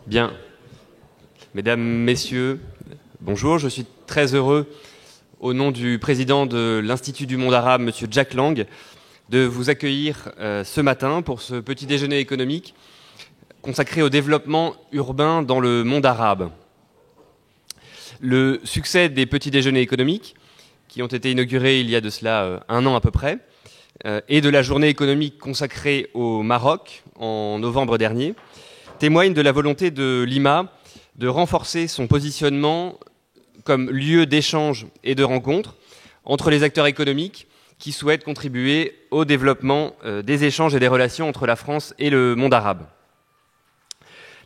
Bien. Mesdames, Messieurs, bonjour. Je suis très heureux, au nom du président de l'Institut du monde arabe, M. Jack Lang, de vous accueillir ce matin pour ce petit déjeuner économique consacré au développement urbain dans le monde arabe. Le succès des petits déjeuners économiques, qui ont été inaugurés il y a de cela un an à peu près, et de la journée économique consacrée au Maroc en novembre dernier, témoigne de la volonté de Lima de renforcer son positionnement comme lieu d'échange et de rencontre entre les acteurs économiques qui souhaitent contribuer au développement des échanges et des relations entre la France et le monde arabe.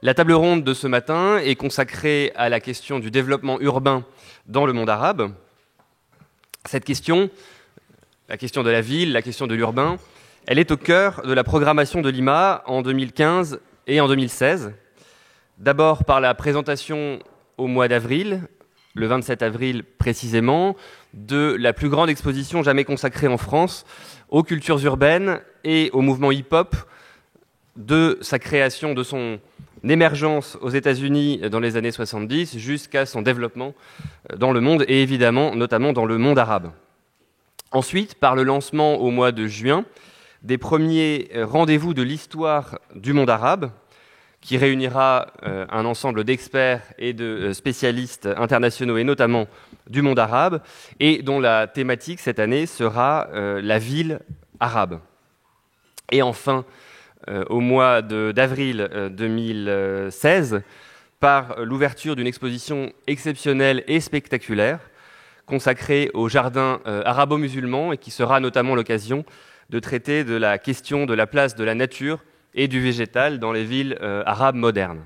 La table ronde de ce matin est consacrée à la question du développement urbain dans le monde arabe. Cette question, la question de la ville, la question de l'urbain, elle est au cœur de la programmation de Lima en 2015 et en 2016. D'abord par la présentation au mois d'avril, le 27 avril précisément, de la plus grande exposition jamais consacrée en France aux cultures urbaines et au mouvement hip-hop, de sa création, de son émergence aux États-Unis dans les années 70 jusqu'à son développement dans le monde et évidemment notamment dans le monde arabe. Ensuite, par le lancement au mois de juin des premiers rendez-vous de l'histoire du monde arabe, qui réunira un ensemble d'experts et de spécialistes internationaux et notamment du monde arabe, et dont la thématique cette année sera la ville arabe. Et enfin, au mois d'avril 2016, par l'ouverture d'une exposition exceptionnelle et spectaculaire consacrée au jardin arabo-musulman et qui sera notamment l'occasion de traiter de la question de la place de la nature et du végétal dans les villes arabes modernes.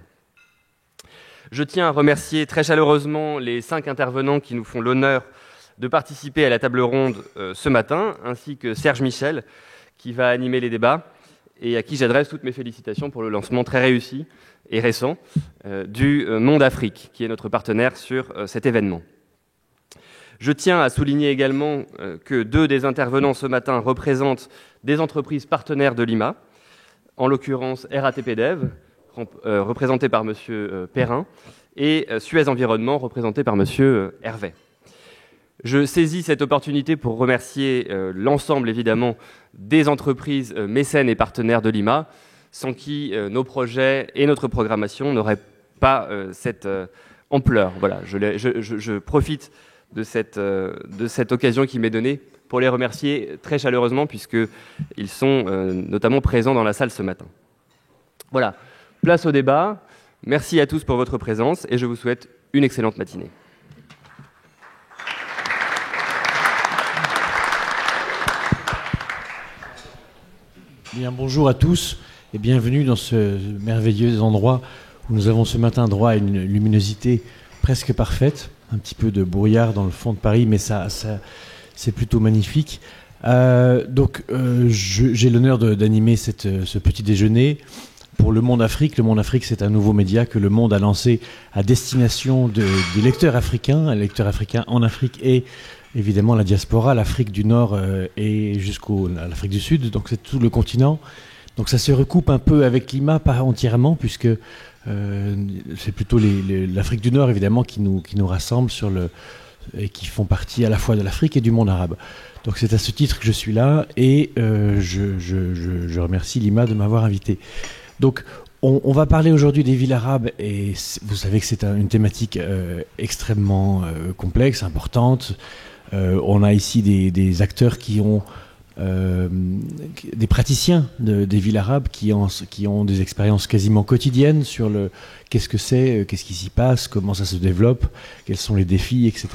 Je tiens à remercier très chaleureusement les 5 intervenants qui nous font l'honneur de participer à la table ronde ce matin, ainsi que Serge Michel, qui va animer les débats, et à qui j'adresse toutes mes félicitations pour le lancement très réussi et récent du Monde Afrique, qui est notre partenaire sur cet événement. Je tiens à souligner également que 2 des intervenants ce matin représentent des entreprises partenaires de Lima, en l'occurrence RATP-Dev, représenté par M. Perrin, et Suez Environnement, représenté par M. Hervé. Je saisis cette opportunité pour remercier l'ensemble, évidemment, des entreprises mécènes et partenaires de Lima, sans qui nos projets et notre programmation n'auraient pas cette ampleur. Voilà, je profite de cette occasion qui m'est donnée pour les remercier très chaleureusement, puisqu'ils sont notamment présents dans la salle ce matin. Voilà, place au débat. Merci à tous pour votre présence et je vous souhaite une excellente matinée. Bien, bonjour à tous et bienvenue dans ce merveilleux endroit où nous avons ce matin droit à une luminosité presque parfaite. Un petit peu de brouillard dans le fond de Paris, mais ça c'est plutôt magnifique. J'ai l'honneur d'animer ce petit déjeuner pour Le Monde Afrique. Le Monde Afrique, c'est un nouveau média que Le Monde a lancé à destination des lecteurs africains en Afrique et évidemment la diaspora, l'Afrique du Nord et jusqu'à l'Afrique du Sud, donc c'est tout le continent. Donc ça se recoupe un peu avec Lima, pas entièrement, puisque c'est plutôt l'Afrique du Nord évidemment qui nous rassemble et qui font partie à la fois de l'Afrique et du monde arabe. Donc c'est à ce titre que je suis là et je remercie Lima de m'avoir invité. Donc on va parler aujourd'hui des villes arabes et vous savez que c'est une thématique extrêmement complexe, importante. On a ici des acteurs qui ont des praticiens des villes arabes qui ont des expériences quasiment quotidiennes sur qu'est-ce que c'est, qu'est-ce qui s'y passe, comment ça se développe, quels sont les défis, etc.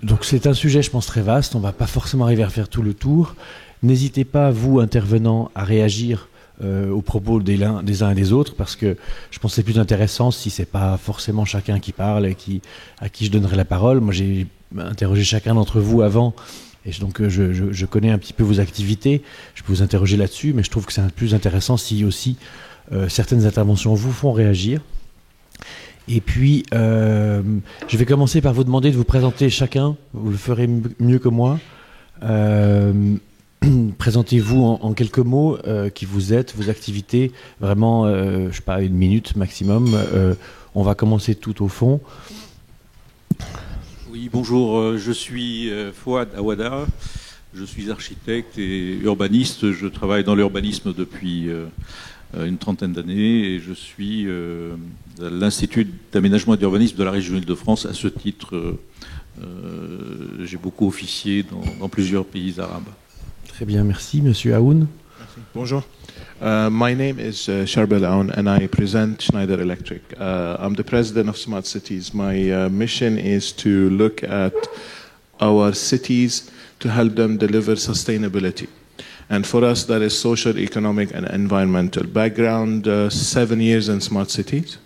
Donc c'est un sujet, je pense, très vaste. On ne va pas forcément arriver à faire tout le tour. N'hésitez pas, vous, intervenants, à réagir aux propos des uns et des autres, parce que je pense que c'est plus intéressant si c'est pas forcément chacun qui parle et à qui je donnerai la parole. Moi, j'ai interrogé chacun d'entre vous avant. Et donc je connais un petit peu vos activités, je peux vous interroger là-dessus, mais je trouve que c'est plus intéressant si aussi certaines interventions vous font réagir. Et puis, je vais commencer par vous demander de vous présenter chacun, vous le ferez mieux que moi. Présentez-vous en quelques mots qui vous êtes, vos activités, vraiment, je sais pas, 1 minute maximum. On va commencer tout au fond. Oui, bonjour, je suis Fouad Awada, je suis architecte et urbaniste. Je travaille dans l'urbanisme depuis une trentaine d'années et je suis à l'Institut d'aménagement et d'urbanisme de la région Île-de-France. À ce titre, j'ai beaucoup officié dans plusieurs pays arabes. Très bien, merci. Monsieur Aoun. Bonjour. My name is Sharbel Aoun and I present Schneider Electric. I'm the president of Smart Cities. My mission is to look at our cities to help them deliver sustainability. And for us, that is social, economic, and environmental. Background, 7 years in Smart Cities,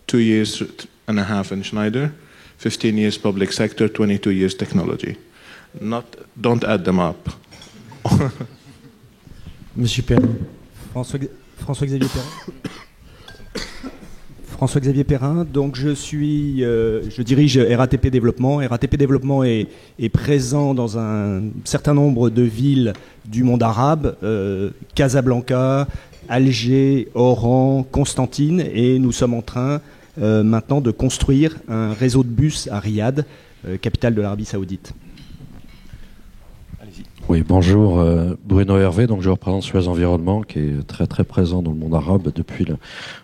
2 years and a half in Schneider, 15 years public sector, 22 years technology. Don't add them up. Monsieur Perrin. François-Xavier Perrin. François-Xavier Perrin, donc je dirige RATP Développement. RATP Développement est présent dans un certain nombre de villes du monde arabe, Casablanca, Alger, Oran, Constantine, et nous sommes en train maintenant de construire un réseau de bus à Riyad, capitale de l'Arabie Saoudite. Oui, bonjour, Bruno Hervé, donc je représente Suez Environnement qui est très très présent dans le monde arabe depuis,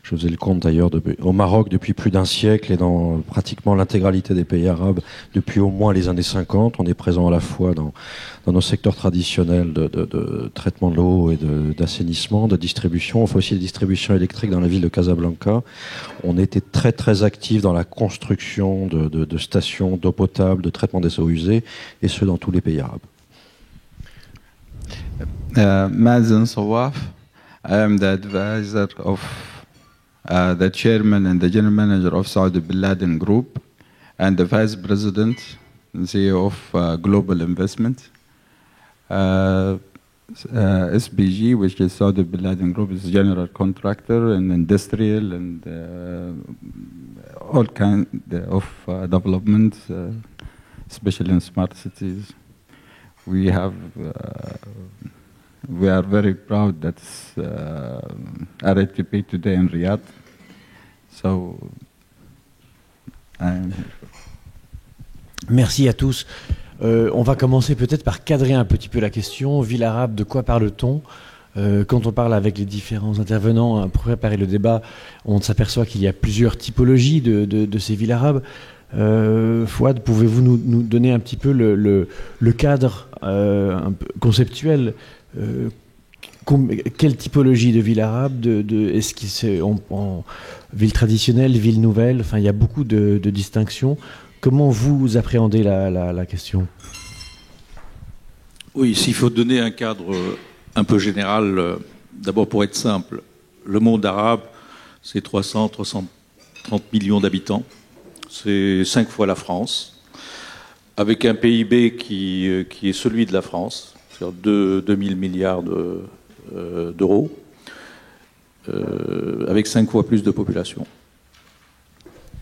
je faisais le compte d'ailleurs, au Maroc depuis plus d'1 siècle et dans pratiquement l'intégralité des pays arabes depuis au moins les années 50. On est présent à la fois dans nos secteurs traditionnels de traitement de l'eau et d'assainissement, de distribution. On fait aussi des distributions électriques dans la ville de Casablanca. On était très très actifs dans la construction de stations d'eau potable, de traitement des eaux usées, et ce dans tous les pays arabes. Mazen Sawaf. I am the advisor of the chairman and the general manager of Saudi Bin Laden Group and the vice president and CEO of Global Investment. SBG, which is Saudi Bin Laden Group, is general contractor and industrial and all kind of development, especially in smart cities. We are very proud that RATP today in Riyadh. So, I'm here. Merci à tous. On va commencer peut-être par cadrer un petit peu la question. Ville arabe, de quoi parle-t-on ? Quand on parle avec les différents intervenants pour préparer le débat, on s'aperçoit qu'il y a plusieurs typologies de ces villes arabes. Fouad, pouvez-vous nous donner un petit peu le cadre un peu conceptuel quelle typologie de ville arabe est-ce qu'il c'est en ville traditionnelle, ville nouvelle, enfin il y a beaucoup de distinctions. Comment vous appréhendez la question ? Oui, s'il faut donner un cadre un peu général, d'abord pour être simple, le monde arabe, c'est 330 millions d'habitants, c'est 5 fois la France, avec un PIB qui est celui de la France, c'est-à-dire 2000 milliards d'euros, avec 5 fois plus de population.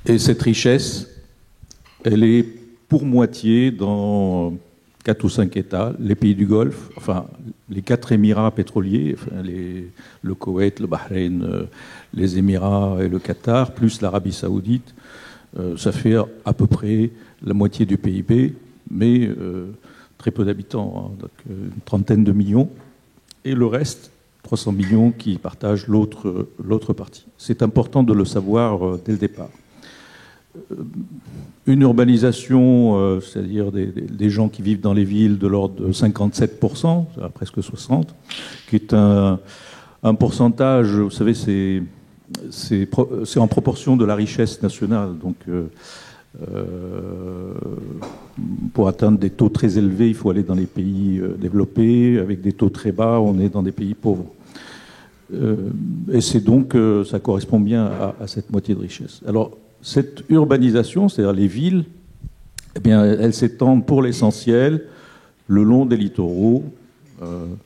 Et cette richesse, elle est pour moitié dans 4 ou 5 États, les pays du Golfe, enfin les 4 Émirats pétroliers, enfin, le Koweït, le Bahreïn, les Émirats et le Qatar, plus l'Arabie Saoudite, ça fait à peu près la moitié du PIB, mais très peu d'habitants, hein, donc une trentaine de millions, et le reste, 300 millions qui partagent l'autre partie. C'est important de le savoir dès le départ. Une urbanisation, c'est-à-dire des gens qui vivent dans les villes de l'ordre de 57%, presque 60%, qui est un pourcentage, vous savez, c'est en proportion de la richesse nationale. Donc, pour atteindre des taux très élevés, il faut aller dans les pays développés. Avec des taux très bas, on est dans des pays pauvres. Et c'est donc, ça correspond bien à cette moitié de richesse. Alors, cette urbanisation, c'est-à-dire les villes, eh bien, elles s'étendent pour l'essentiel le long des littoraux,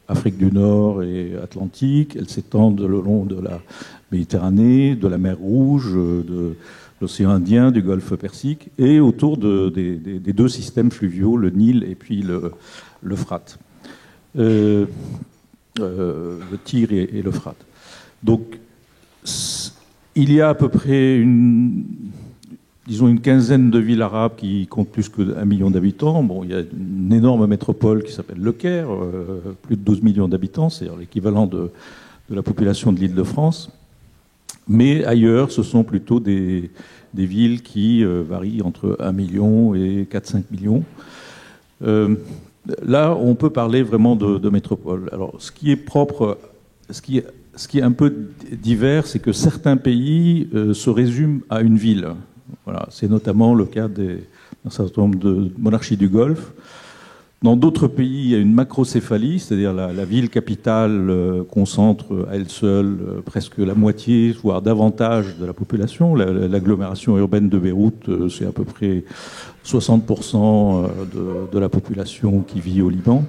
Afrique du Nord et Atlantique. Elles s'étendent le long de la Méditerranée, de la mer Rouge, de l'océan Indien, du Golfe Persique, et autour des deux systèmes fluviaux, le Nil et puis l'Euphrate. le Tigre et l'Euphrate. Donc, il y a à peu près une quinzaine de villes arabes qui comptent plus que 1 million d'habitants. Bon, il y a une énorme métropole qui s'appelle Le Caire, plus de 12 millions d'habitants, c'est-à-dire l'équivalent de la population de l'Île-de-France. Mais ailleurs, ce sont plutôt des villes qui varient entre 1 million et 4-5 millions. Là, on peut parler vraiment de métropole. Alors, ce qui est propre, ce qui est un peu divers, c'est que certains pays se résument à une ville. Voilà, c'est notamment le cas d'un certain nombre de monarchies du Golfe. Dans d'autres pays, il y a une macrocéphalie, c'est-à-dire la ville capitale concentre à elle seule presque la moitié, voire davantage de la population. L'agglomération urbaine de Beyrouth, c'est à peu près 60% de la population qui vit au Liban.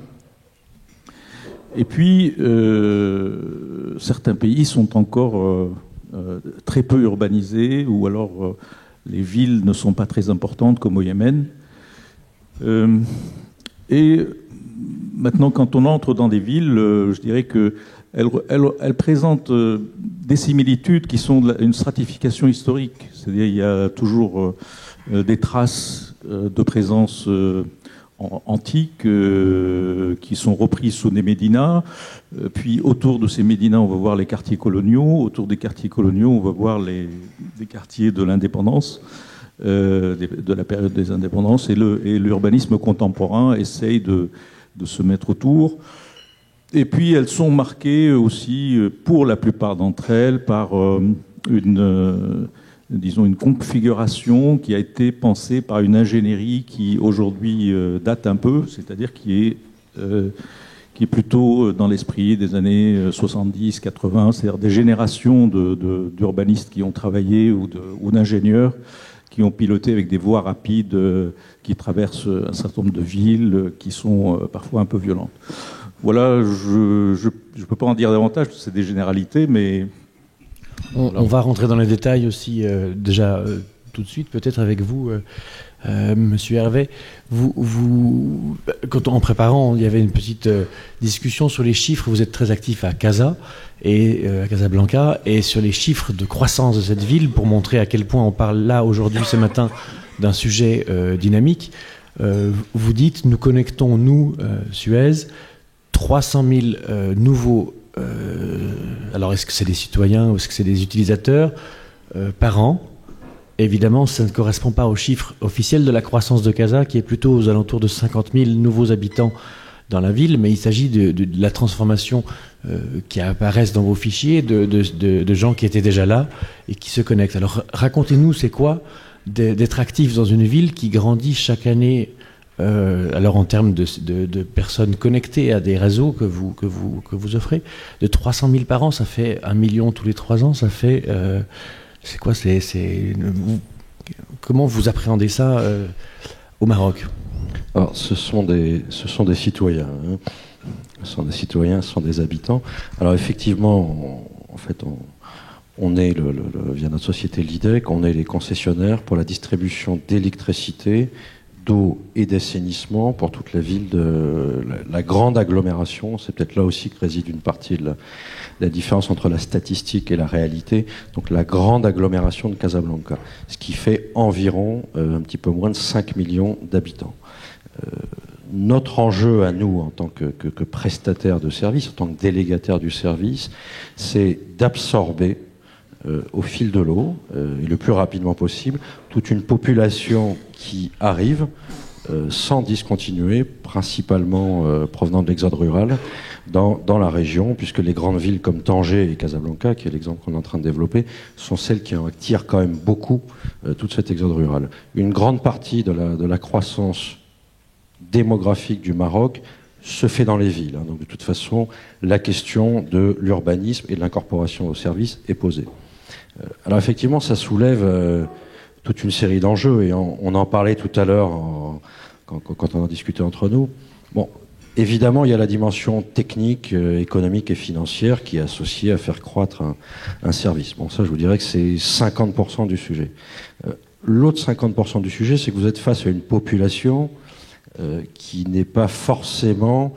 Et puis, certains pays sont encore très peu urbanisés, ou alors les villes ne sont pas très importantes, comme au Yémen. Et maintenant, quand on entre dans des villes, je dirais qu'elles présentent des similitudes qui sont une stratification historique. C'est-à-dire qu'il y a toujours des traces de présence antiques qui sont reprises sous des médinas. Puis autour de ces médinas, on va voir les quartiers coloniaux. Autour des quartiers coloniaux, on va voir des quartiers de l'indépendance. De la période des indépendances, et l'urbanisme contemporain essaye de se mettre autour. Et puis elles sont marquées aussi, pour la plupart d'entre elles, par une configuration qui a été pensée par une ingénierie qui aujourd'hui date un peu, c'est-à-dire qui est plutôt dans l'esprit des années 70, 80, c'est-à-dire des générations d'urbanistes qui ont travaillé ou d'ingénieurs qui ont piloté avec des voies rapides qui traversent un certain nombre de villes qui sont parfois un peu violentes. Voilà, je ne peux pas en dire davantage, c'est des généralités, mais... On va rentrer dans les détails aussi, déjà tout de suite, peut-être avec vous, Monsieur Hervé. En préparant, il y avait une petite discussion sur les chiffres. Vous êtes très actif à Casa et à Casablanca, et sur les chiffres de croissance de cette ville, pour montrer à quel point on parle là aujourd'hui, ce matin, d'un sujet dynamique. Vous dites, nous connectons, nous, Suez, 300 000 nouveaux. Alors, est-ce que c'est des citoyens ou est-ce que c'est des utilisateurs par an? Évidemment, ça ne correspond pas aux chiffres officiels de la croissance de Casa, qui est plutôt aux alentours de 50 000 nouveaux habitants dans la ville, mais il s'agit de la transformation qui apparaissent dans vos fichiers de gens qui étaient déjà là et qui se connectent. Alors, racontez-nous, c'est quoi d'être actif dans une ville qui grandit chaque année, alors en termes de personnes connectées à des réseaux que vous offrez, de 300 000 par an, ça fait 1 million tous les 3 ans, ça fait... c'est quoi comment vous appréhendez ça au Maroc? Alors, ce sont des citoyens. Hein. Ce sont des citoyens, ce sont des habitants. Alors, effectivement, en fait, on est, via notre société l'IDEC, on est les concessionnaires pour la distribution d'électricité, d'eau et d'assainissement pour toute la ville de la grande agglomération. C'est peut-être là aussi que réside une partie de la différence entre la statistique et la réalité. Donc la grande agglomération de Casablanca, ce qui fait environ un petit peu moins de 5 millions d'habitants. Notre enjeu à nous, en tant que prestataire de service, en tant que délégataire du service, c'est d'absorber au fil de l'eau, et le plus rapidement possible, toute une population qui arrive sans discontinuer, principalement provenant de l'exode rural, dans la région, puisque les grandes villes comme Tanger et Casablanca, qui est l'exemple qu'on est en train de développer, sont celles qui attirent quand même beaucoup tout cet exode rural. Une grande partie de la croissance démographique du Maroc se fait dans les villes. Hein. Donc de toute façon, la question de l'urbanisme et de l'incorporation au service est posée. Alors effectivement, ça soulève toute une série d'enjeux, et on en parlait tout à l'heure quand on en discutait entre nous. Bon, évidemment, il y a la dimension technique, économique et financière qui est associée à faire croître un service. Bon, ça, je vous dirais que c'est 50% du sujet. L'autre 50% du sujet, c'est que vous êtes face à une population qui n'est pas forcément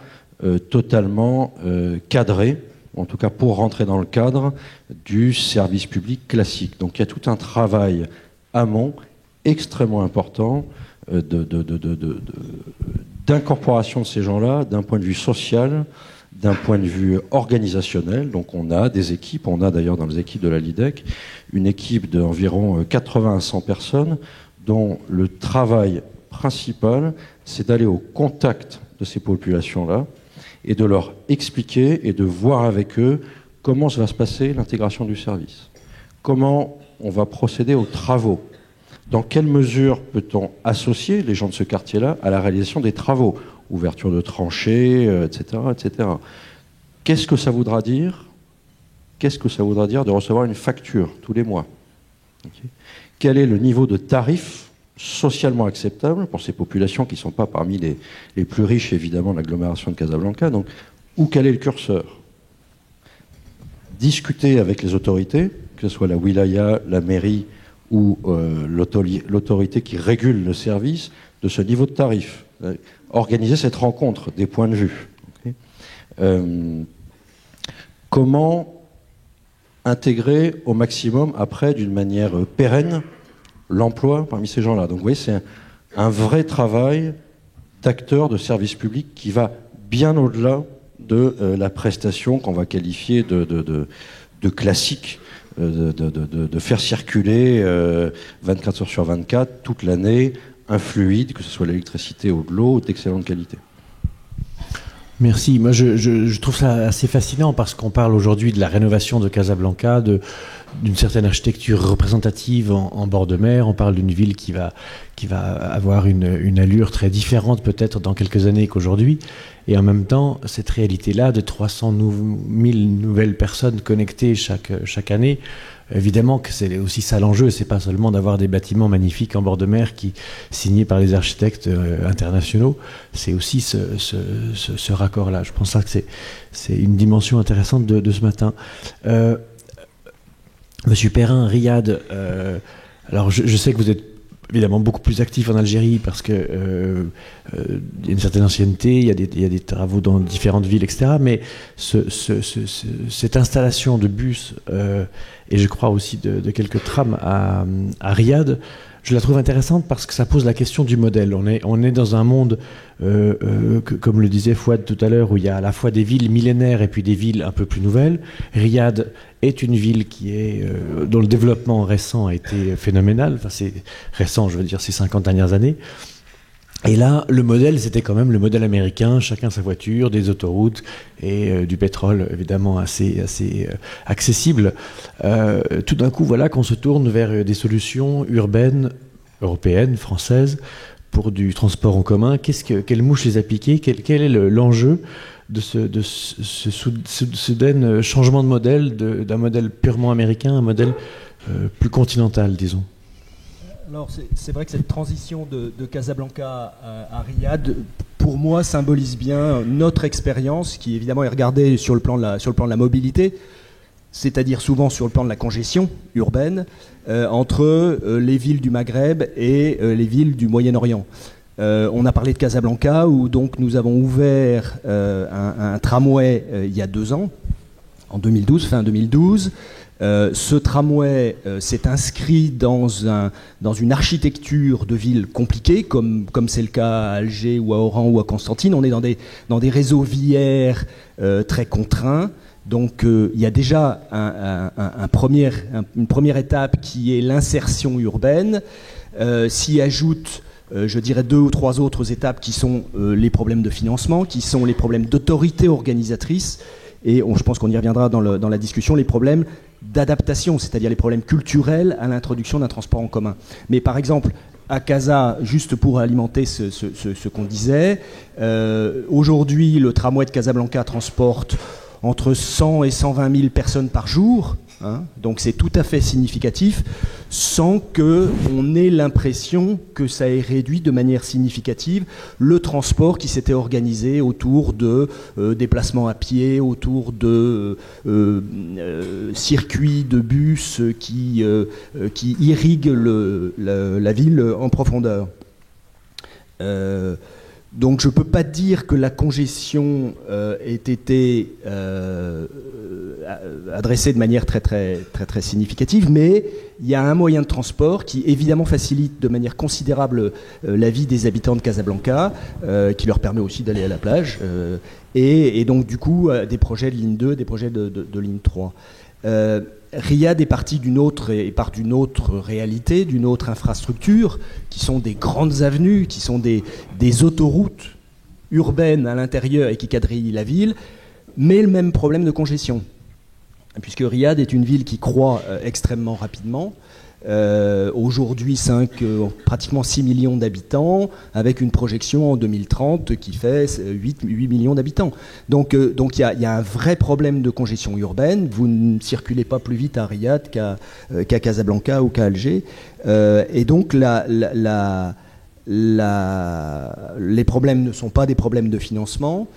totalement cadré, en tout cas pour rentrer dans le cadre du service public classique. Donc il y a tout un travail amont extrêmement important d'incorporation de ces gens-là d'un point de vue social, d'un point de vue organisationnel. Donc on a des équipes, on a d'ailleurs dans les équipes de la LIDEC une équipe d'environ 80 à 100 personnes dont le travail principal, c'est d'aller au contact de ces populations-là et de leur expliquer et de voir avec eux comment va se passer l'intégration du service. Comment on va procéder aux travaux. Dans quelle mesure peut-on associer les gens de ce quartier-là à la réalisation des travaux, ouverture de tranchées, etc., etc. Qu'est-ce que ça voudra dire ? Qu'est-ce que ça voudra dire de recevoir une facture tous les mois ? Okay. Quel est le niveau de tarif socialement acceptable pour ces populations qui ne sont pas parmi les plus riches, évidemment, de l'agglomération de Casablanca. Donc, où quel est le curseur ? Discuter avec les autorités, que ce soit la wilaya, la mairie ou l'autorité qui régule le service, de ce niveau de tarif. Organiser cette rencontre des points de vue. Okay. Comment intégrer au maximum, après, d'une manière pérenne, l'emploi parmi ces gens-là. Donc vous voyez, c'est un vrai travail d'acteur de service public qui va bien au-delà de la prestation qu'on va qualifier de classique, de faire circuler 24 heures sur 24, toute l'année, un fluide, que ce soit l'électricité ou de l'eau, d'excellente qualité. Merci. Moi, je trouve ça assez fascinant parce qu'on parle aujourd'hui de la rénovation de Casablanca, d'une certaine architecture représentative en bord de mer. On parle d'une ville qui va avoir une allure très différente peut-être dans quelques années qu'aujourd'hui. Et en même temps, cette réalité-là de 300 000 nouvelles personnes connectées chaque année, évidemment que c'est aussi ça l'enjeu. C'est pas seulement d'avoir des bâtiments magnifiques en bord de mer signés par les architectes internationaux. C'est aussi ce raccord-là. Je pense que c'est une dimension intéressante de ce matin. Monsieur Perrin, Riyad, alors je sais que vous êtes évidemment beaucoup plus actif en Algérie parce que y a une certaine ancienneté, il y a des travaux dans différentes villes, etc. Mais cette installation de bus et je crois aussi de quelques trams à Riyad, je la trouve intéressante parce que ça pose la question du modèle. On est dans un monde, comme le disait Fouad tout à l'heure, où il y a à la fois des villes millénaires et puis des villes un peu plus nouvelles. Riyad est une ville dont le développement récent a été phénoménal. Enfin, c'est récent, je veux dire, ces 50 dernières années. Et là, le modèle, c'était quand même le modèle américain, chacun sa voiture, des autoroutes et du pétrole, évidemment, assez accessible. Tout d'un coup, voilà qu'on se tourne vers des solutions urbaines, européennes, françaises, pour du transport en commun. Quelle mouche les a piqués ? Quel est l'enjeu de ce soudain changement de modèle, d'un modèle purement américain à un modèle plus continental, disons ? Alors c'est vrai que cette transition de Casablanca à Riyad, pour moi, symbolise bien notre expérience, qui évidemment est regardée sur le plan de la mobilité, c'est-à-dire souvent sur le plan de la congestion urbaine, entre les villes du Maghreb et les villes du Moyen-Orient. On a parlé de Casablanca, où donc nous avons ouvert un tramway il y a 2 ans, en 2012, fin 2012. Ce tramway s'est inscrit dans une architecture de ville compliquée, comme c'est le cas à Alger ou à Oran ou à Constantine. On est dans des réseaux viaires très contraints. Donc il y a déjà une première étape qui est l'insertion urbaine. S'y ajoutent, je dirais, 2 ou 3 autres étapes qui sont les problèmes de financement, qui sont les problèmes d'autorité organisatrice, et je pense qu'on y reviendra dans la discussion, les problèmes d'adaptation, c'est-à-dire les problèmes culturels à l'introduction d'un transport en commun. Mais par exemple, à Casa, juste pour alimenter ce qu'on disait, aujourd'hui, le tramway de Casablanca transporte entre 100 et 120 000 personnes par jour, hein, donc c'est tout à fait significatif, sans qu'on ait l'impression que ça ait réduit de manière significative le transport qui s'était organisé autour de déplacements à pied, autour de circuits de bus qui irriguent la ville en profondeur. Donc je ne peux pas dire que la congestion ait été adressée de manière très significative, mais il y a un moyen de transport qui évidemment facilite de manière considérable la vie des habitants de Casablanca, qui leur permet aussi d'aller à la plage, et donc du coup des projets de ligne 2, des projets de ligne 3. Riyad est parti d'une autre réalité, d'une autre infrastructure, qui sont des grandes avenues, qui sont des autoroutes urbaines à l'intérieur et qui quadrillent la ville, mais le même problème de congestion. Puisque Riyad est une ville qui croît extrêmement rapidement. Aujourd'hui, pratiquement 6 millions d'habitants, avec une projection en 2030 qui fait 8 millions d'habitants. Donc il y a un vrai problème de congestion urbaine. Vous ne circulez pas plus vite à Riyad qu'à Casablanca ou qu'à Alger. Et donc les problèmes ne sont pas des problèmes de financement.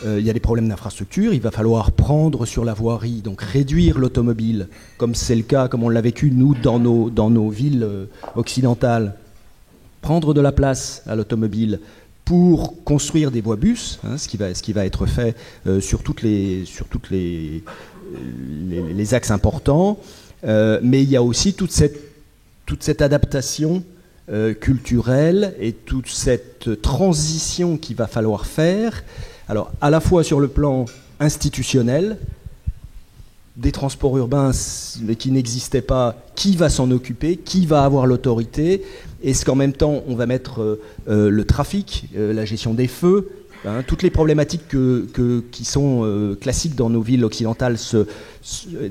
Il y a des problèmes d'infrastructure, il va falloir prendre sur la voirie, donc réduire l'automobile, comme c'est le cas, comme on l'a vécu nous dans nos villes occidentales, prendre de la place à l'automobile pour construire des voies bus, hein, ce qui va être fait sur tous les axes importants, mais il y a aussi toute cette adaptation culturelle et toute cette transition qu'il va falloir faire. Alors, à la fois sur le plan institutionnel, des transports urbains qui n'existaient pas, qui va s'en occuper, qui va avoir l'autorité, est-ce qu'en même temps on va mettre le trafic, la gestion des feux, hein, toutes les problématiques qui sont classiques dans nos villes occidentales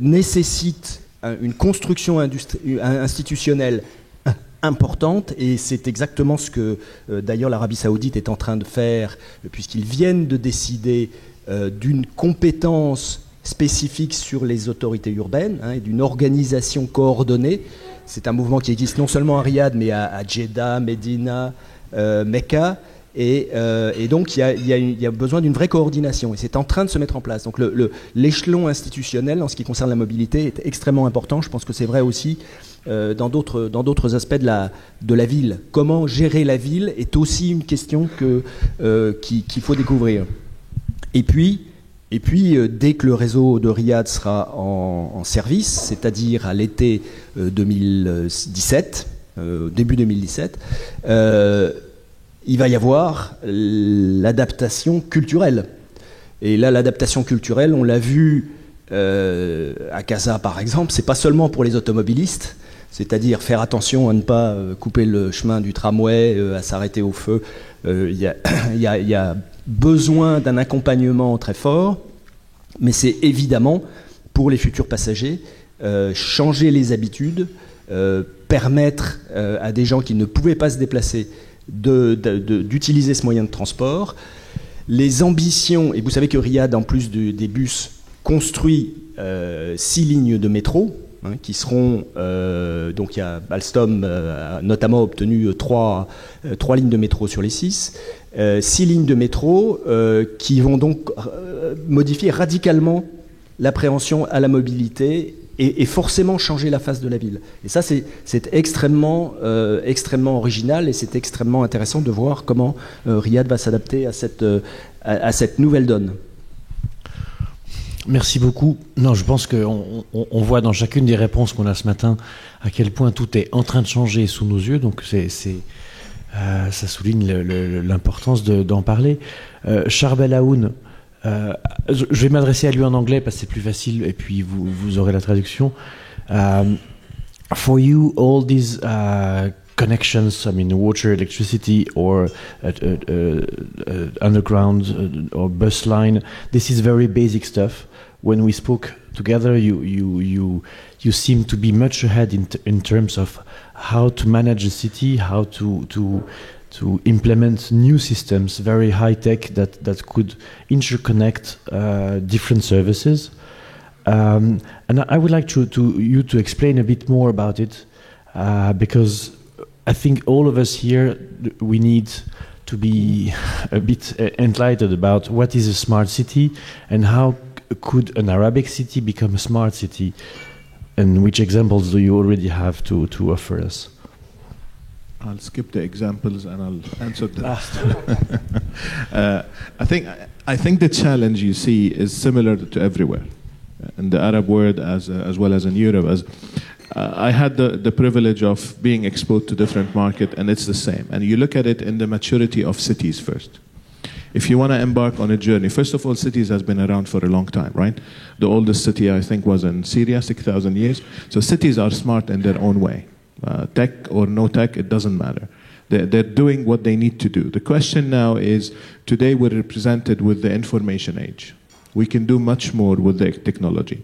nécessitent une construction institutionnelle importante, et c'est exactement ce que d'ailleurs l'Arabie Saoudite est en train de faire, puisqu'ils viennent de décider d'une compétence spécifique sur les autorités urbaines, hein, et d'une organisation coordonnée. C'est un mouvement qui existe non seulement à Riyad, mais à Jeddah, Médina, Mecca, et donc il y a besoin d'une vraie coordination, et c'est en train de se mettre en place. Donc l'échelon institutionnel en ce qui concerne la mobilité est extrêmement important. Je pense que c'est vrai aussi dans d'autres aspects de la ville. Comment gérer la ville est aussi une question qu'il faut découvrir. Et puis, dès que le réseau de Riyad sera en service, c'est-à-dire à l'été 2017, début 2017, il va y avoir l'adaptation culturelle. Et là, l'adaptation culturelle, on l'a vu à Casa, par exemple, c'est pas seulement pour les automobilistes, c'est-à-dire faire attention à ne pas couper le chemin du tramway, à s'arrêter au feu. Il y a besoin d'un accompagnement très fort, mais c'est évidemment, pour les futurs passagers, changer les habitudes, permettre à des gens qui ne pouvaient pas se déplacer d'utiliser ce moyen de transport. Les ambitions, et vous savez que Riyad, en plus des bus, construit 6 lignes de métro, hein, qui seront, donc il y a Alstom a notamment obtenu 3 lignes de métro sur les 6, 6 lignes de métro qui vont donc modifier radicalement l'appréhension à la mobilité et forcément changer la face de la ville. Et ça, c'est extrêmement original, et c'est extrêmement intéressant de voir comment Riyad va s'adapter à cette nouvelle donne. Merci beaucoup. Non, je pense qu'on voit dans chacune des réponses qu'on a ce matin à quel point tout est en train de changer sous nos yeux. Donc ça souligne l'importance d'en parler. Charbel Aoun, je vais m'adresser à lui en anglais parce que c'est plus facile, et puis vous aurez la traduction. For you, all these connections, I mean, water, electricity, or underground or bus line, this is very basic stuff. When we spoke together, you seem to be much ahead in terms of how to manage a city, how to implement new systems, very high tech that could interconnect different services. And I would like you to explain a bit more about it, because I think all of us here, we need to be a bit enlightened about what is a smart city and how could an Arabic city become a smart city, and which examples do you already have to offer us? I'll skip the examples and I'll answer the rest. I think the challenge you see is similar to everywhere, in the Arab world as well as in Europe. I had the privilege of being exposed to different markets, and it's the same. And you look at it in the maturity of cities first. If you want to embark on a journey, first of all, cities has been around for a long time, right? The oldest city, I think, was in Syria, 6,000 years. So cities are smart in their own way. Tech or no tech, it doesn't matter. They're doing what they need to do. The question now is, today we're represented with the information age. We can do much more with the technology.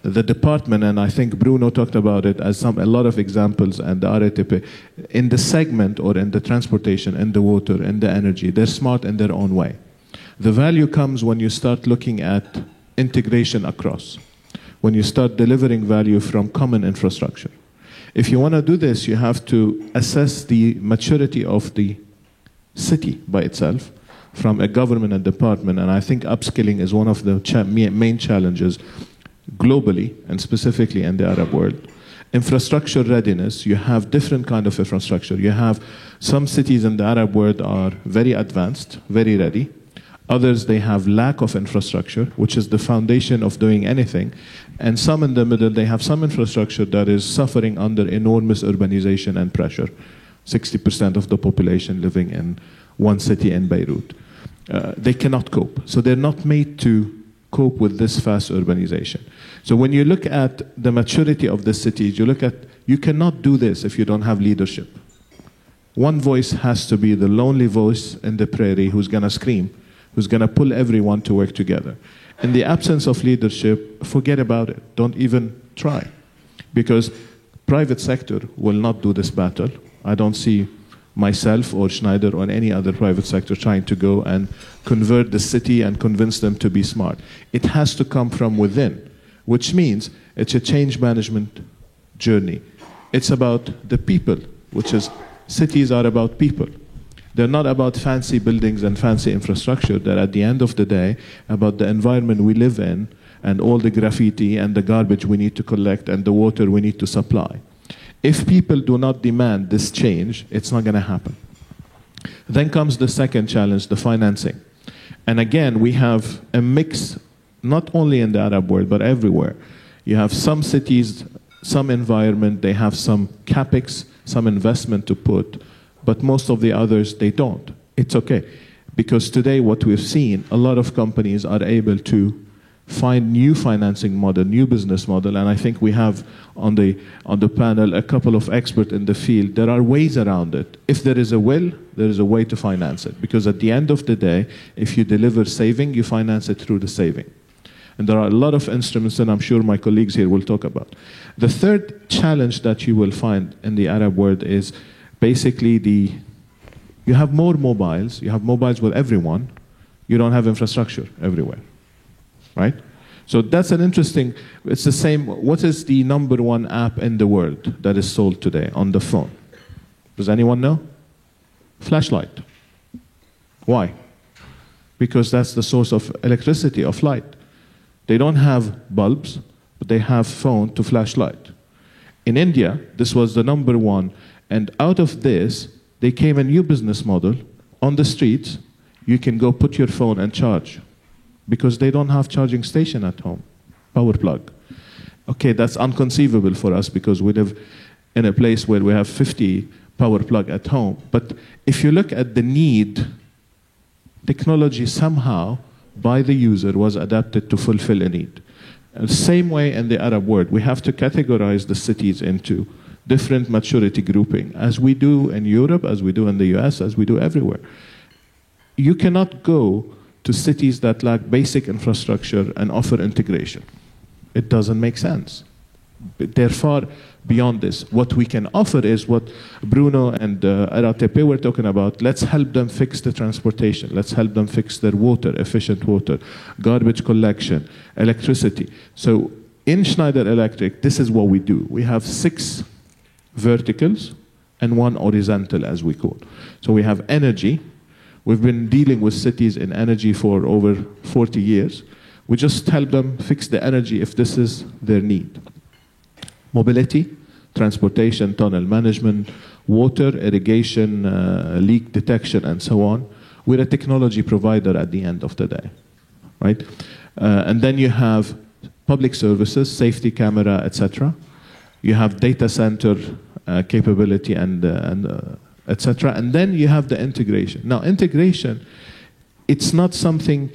The department, and I think Bruno talked about it as a lot of examples, and the RATP, in the segment or in the transportation, in the water, in the energy, they're smart in their own way. The value comes when you start looking at integration across, when you start delivering value from common infrastructure. If you want to do this, you have to assess the maturity of the city by itself, from a government and department, and I think upskilling is one of the main challenges globally and specifically in the Arab world. Infrastructure readiness, you have different kind of infrastructure. You have some cities in the Arab world are very advanced, very ready. Others, they have lack of infrastructure, which is the foundation of doing anything. And some in the middle, they have some infrastructure that is suffering under enormous urbanization and pressure. 60% of the population living in one city in Beirut. They cannot cope. So they're not made to cope with this fast urbanization. So when you look at the maturity of the cities, you cannot do this if you don't have leadership. One voice has to be the lonely voice in the prairie who's going to scream, who's going to pull everyone to work together. In the absence of leadership, forget about it. Don't even try. Because private sector will not do this battle. I don't see myself or Schneider or any other private sector trying to go and convert the city and convince them to be smart. It has to come from within, which means it's a change management journey. It's about the people, which is cities are about people. They're not about fancy buildings and fancy infrastructure. They're at the end of the day about the environment we live in and all the graffiti and the garbage we need to collect and the water we need to supply. If people do not demand this change, it's not going to happen. Then comes the second challenge, the financing. And again, we have a mix, not only in the Arab world, but everywhere. You have some cities, some environment, they have some capex, some investment to put, but most of the others, they don't. It's okay. Because today, what we've seen, a lot of companies are able to find new financing model, new business model, and I think we have on the panel a couple of experts in the field. There are ways around it. If there is a will, there is a way to finance it. Because at the end of the day, if you deliver saving, you finance it through the saving. And there are a lot of instruments, and I'm sure my colleagues here will talk about. The third challenge that you will find in the Arab world is basically you have more mobiles, you have mobiles with everyone, you don't have infrastructure everywhere. Right? So that's an interesting, it's the same, what is the #1 app in the world that is sold today on the phone? Does anyone know? Flashlight. Why? Because that's the source of electricity, of light. They don't have bulbs, but they have phone to flashlight. In India, this was the #1, and out of this, they came a new business model. On the streets, you can go put your phone and charge. Because they don't have charging station at home, power plug. Okay, that's inconceivable for us because we live in a place where we have 50 power plug at home. But if you look at the need, technology somehow, by the user, was adapted to fulfill a need. And same way in the Arab world, we have to categorize the cities into different maturity grouping, as we do in Europe, as we do in the US, as we do everywhere. You cannot go to cities that lack basic infrastructure and offer integration. It doesn't make sense. They're far beyond this. What we can offer is what Bruno and RATP were talking about. Let's help them fix the transportation. Let's help them fix their water, efficient water, garbage collection, electricity. So in Schneider Electric, this is what we do. We have 6 verticals and 1 horizontal, as we call. So we have energy. We've been dealing with cities in energy for over 40 years. We just help them fix the energy if this is their need. Mobility, transportation, tunnel management, water, irrigation, leak detection, and so on. We're a technology provider at the end of the day, right? And then you have public services, safety camera, etc. You have data center capability and etc. And then you have the integration. Now, integration, it's not something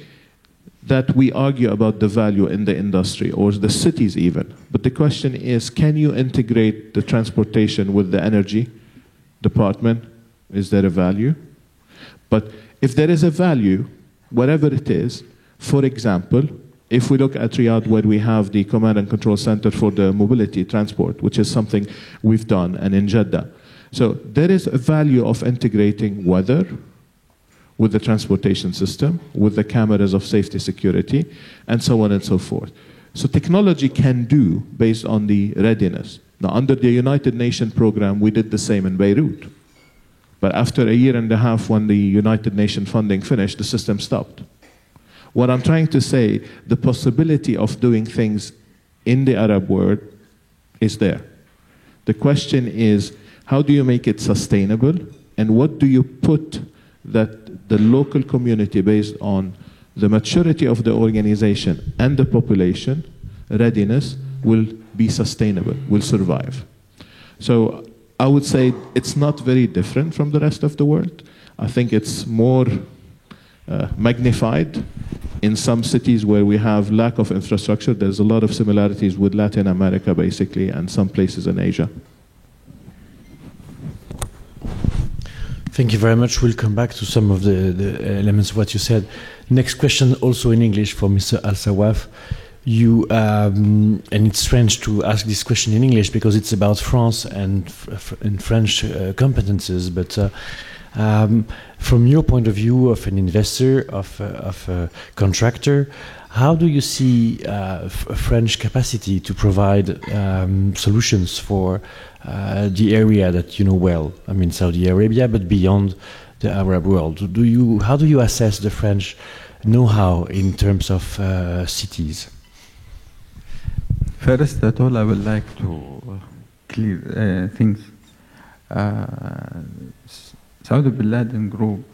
that we argue about the value in the industry or the cities even. But the question is, can you integrate the transportation with the energy department? Is there a value? But if there is a value, whatever it is, for example, if we look at Riyadh where we have the command and control center for the mobility transport, which is something we've done, and in Jeddah. So there is a value of integrating weather with the transportation system, with the cameras of safety security, and so on and so forth. So technology can do based on the readiness. Now, under the United Nations program, we did the same in Beirut. But after a year and a half, when the United Nations funding finished, the system stopped. What I'm trying to say, the possibility of doing things in the Arab world is there. The question is, how do you make it sustainable? And what do you put that the local community, based on the maturity of the organization and the population, readiness, will be sustainable, will survive. So I would say it's not very different from the rest of the world. I think it's more magnified in some cities where we have lack of infrastructure. There's a lot of similarities with Latin America, basically, and some places in Asia. Thank you very much. We'll come back to some of the elements of what you said. Next question, also in English, for Mr. Al-Sawaf. You, and it's strange to ask this question in English because it's about France and French competences, but from your point of view of an investor, of a contractor, how do you see French capacity to provide solutions for the area that you know well? I mean, Saudi Arabia, but beyond the Arab world. How do you assess the French know-how in terms of cities? First of all, I would like to clear things. Saudi Bin Laden Group,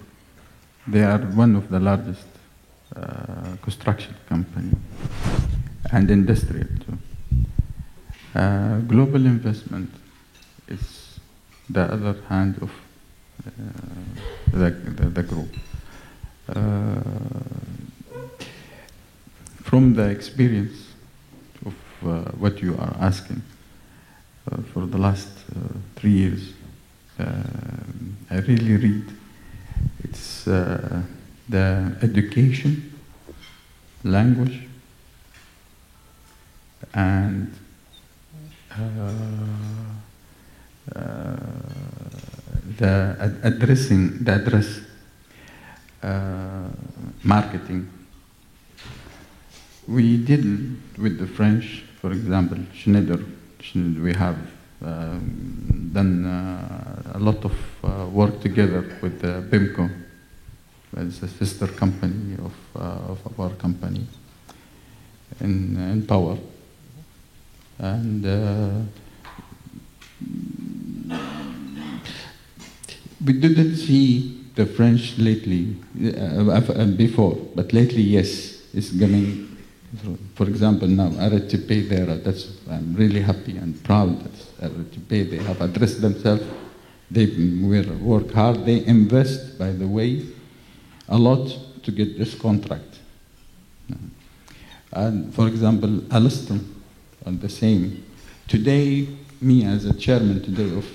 they are one of the largest construction company and industrial too. Global investment is the other hand of the group. From the experience of what you are asking for the last 3 years, I really read. It's the education, language, and the address marketing. We did with the French, for example, Schneider. We have done a lot of work together with BIMCO, it's a sister company of our company in power. And we didn't see the French lately, before, but lately, yes, it's coming. For example, now RTP there, I'm really happy and proud that RTP, they have addressed themselves. They work hard. They invest, by the way, a lot to get this contract. And for example, Alstom, and the same. Today, me as a chairman today of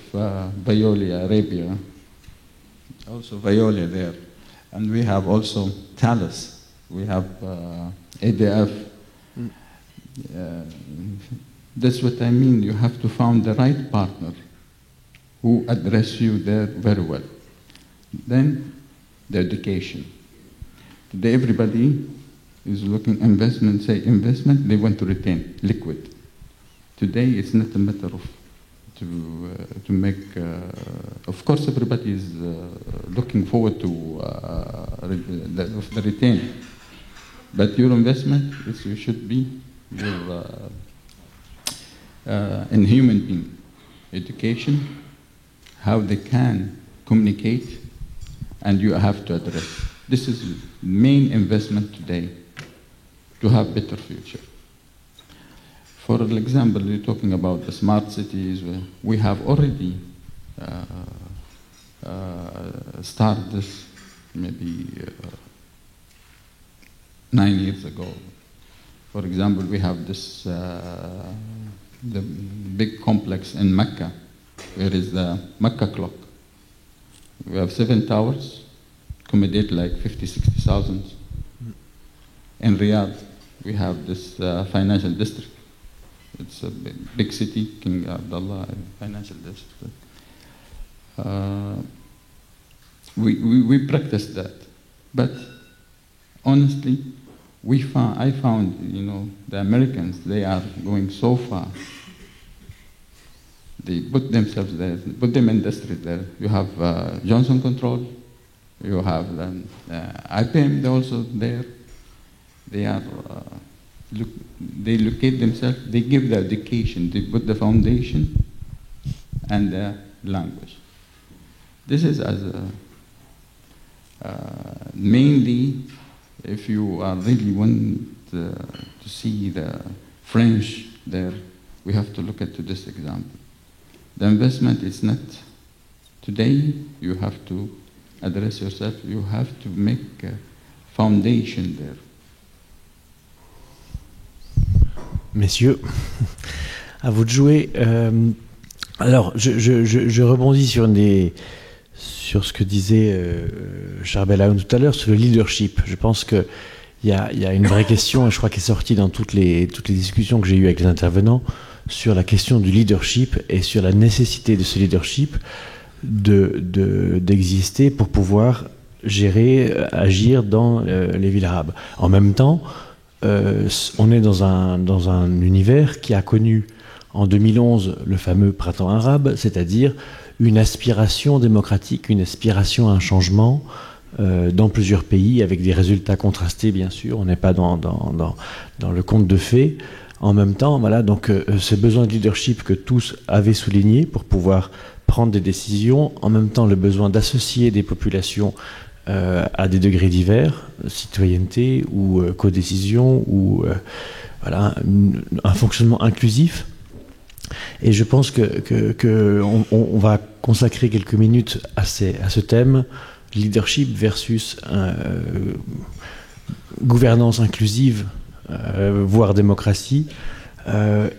Veolia Arabia, also Veolia there, and we have also Thales. We have ADF. That's what I mean. You have to find the right partner who address you there very well. Then the education. Today everybody is looking investment, say investment, they want to retain liquid. Today it's not a matter of to make. Of course, everybody is looking forward to the retain, but your investment you should be your in human being, education, how they can communicate, and you have to address. This is main investment today to have better future. For example, you're talking about the smart cities. We have already started this maybe 9 years ago. For example, we have this the big complex in Mecca, where is the Mecca clock. We have 7 towers, accommodate like 50,000-60,000. In Riyadh, we have this financial district. It's a big city, King Abdullah financial district. We practice that, but honestly, I found, the Americans, they are going so far. They put themselves there, put them industry there. You have Johnson Control, you have IBM, they're also there. They are, they locate themselves, they give the education, they put the foundation and the language. This is as mainly, if you are really want to see the French there, we have to look at this example. The investment is not today. You have to address yourself. You have to make a foundation there. Messieurs, à vous de jouer. Alors, je rebondis sur ce que disait Charbel Aoun tout à l'heure, sur le leadership. Je pense qu'il y a une vraie question, et je crois qu'elle est sortie dans toutes les discussions que j'ai eues avec les intervenants, sur la question du leadership et sur la nécessité de ce leadership d'exister pour pouvoir gérer, agir dans les villes arabes. En même temps, on est dans un univers qui a connu en 2011 le fameux printemps arabe, c'est-à-dire une aspiration démocratique, une aspiration à un changement dans plusieurs pays, avec des résultats contrastés, bien sûr. On n'est pas dans le conte de fées. En même temps, voilà, donc ce besoin de leadership que tous avaient souligné pour pouvoir prendre des décisions, en même temps le besoin d'associer des populations à des degrés divers, citoyenneté ou codécision, ou voilà, un fonctionnement inclusif. Et je pense qu'on va consacrer quelques minutes à ce thème, leadership versus gouvernance inclusive, voire démocratie,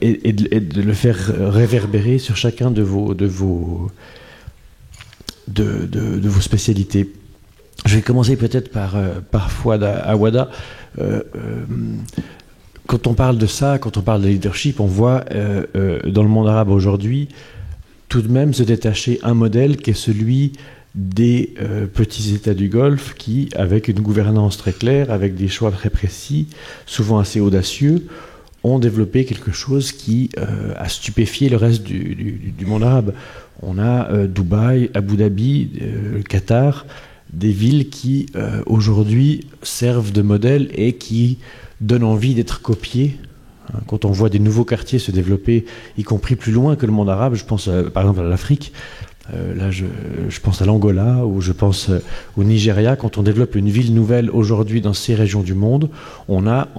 et de le faire réverbérer sur chacun de vos spécialités. Je vais commencer peut-être par Fouad Awada. Quand on parle de ça, quand on parle de leadership, on voit dans le monde arabe aujourd'hui tout de même se détacher un modèle qui est celui des petits États du Golfe qui, avec une gouvernance très claire, avec des choix très précis, souvent assez audacieux, ont développé quelque chose qui a stupéfié le reste du monde arabe. On a Dubaï, Abu Dhabi, le Qatar, des villes qui aujourd'hui servent de modèle et qui donnent envie d'être copiées. Quand on voit des nouveaux quartiers se développer, y compris plus loin que le monde arabe, je pense par exemple à l'Afrique, là je pense à l'Angola, ou je pense au Nigeria. Quand on développe une ville nouvelle aujourd'hui dans ces régions du monde, on a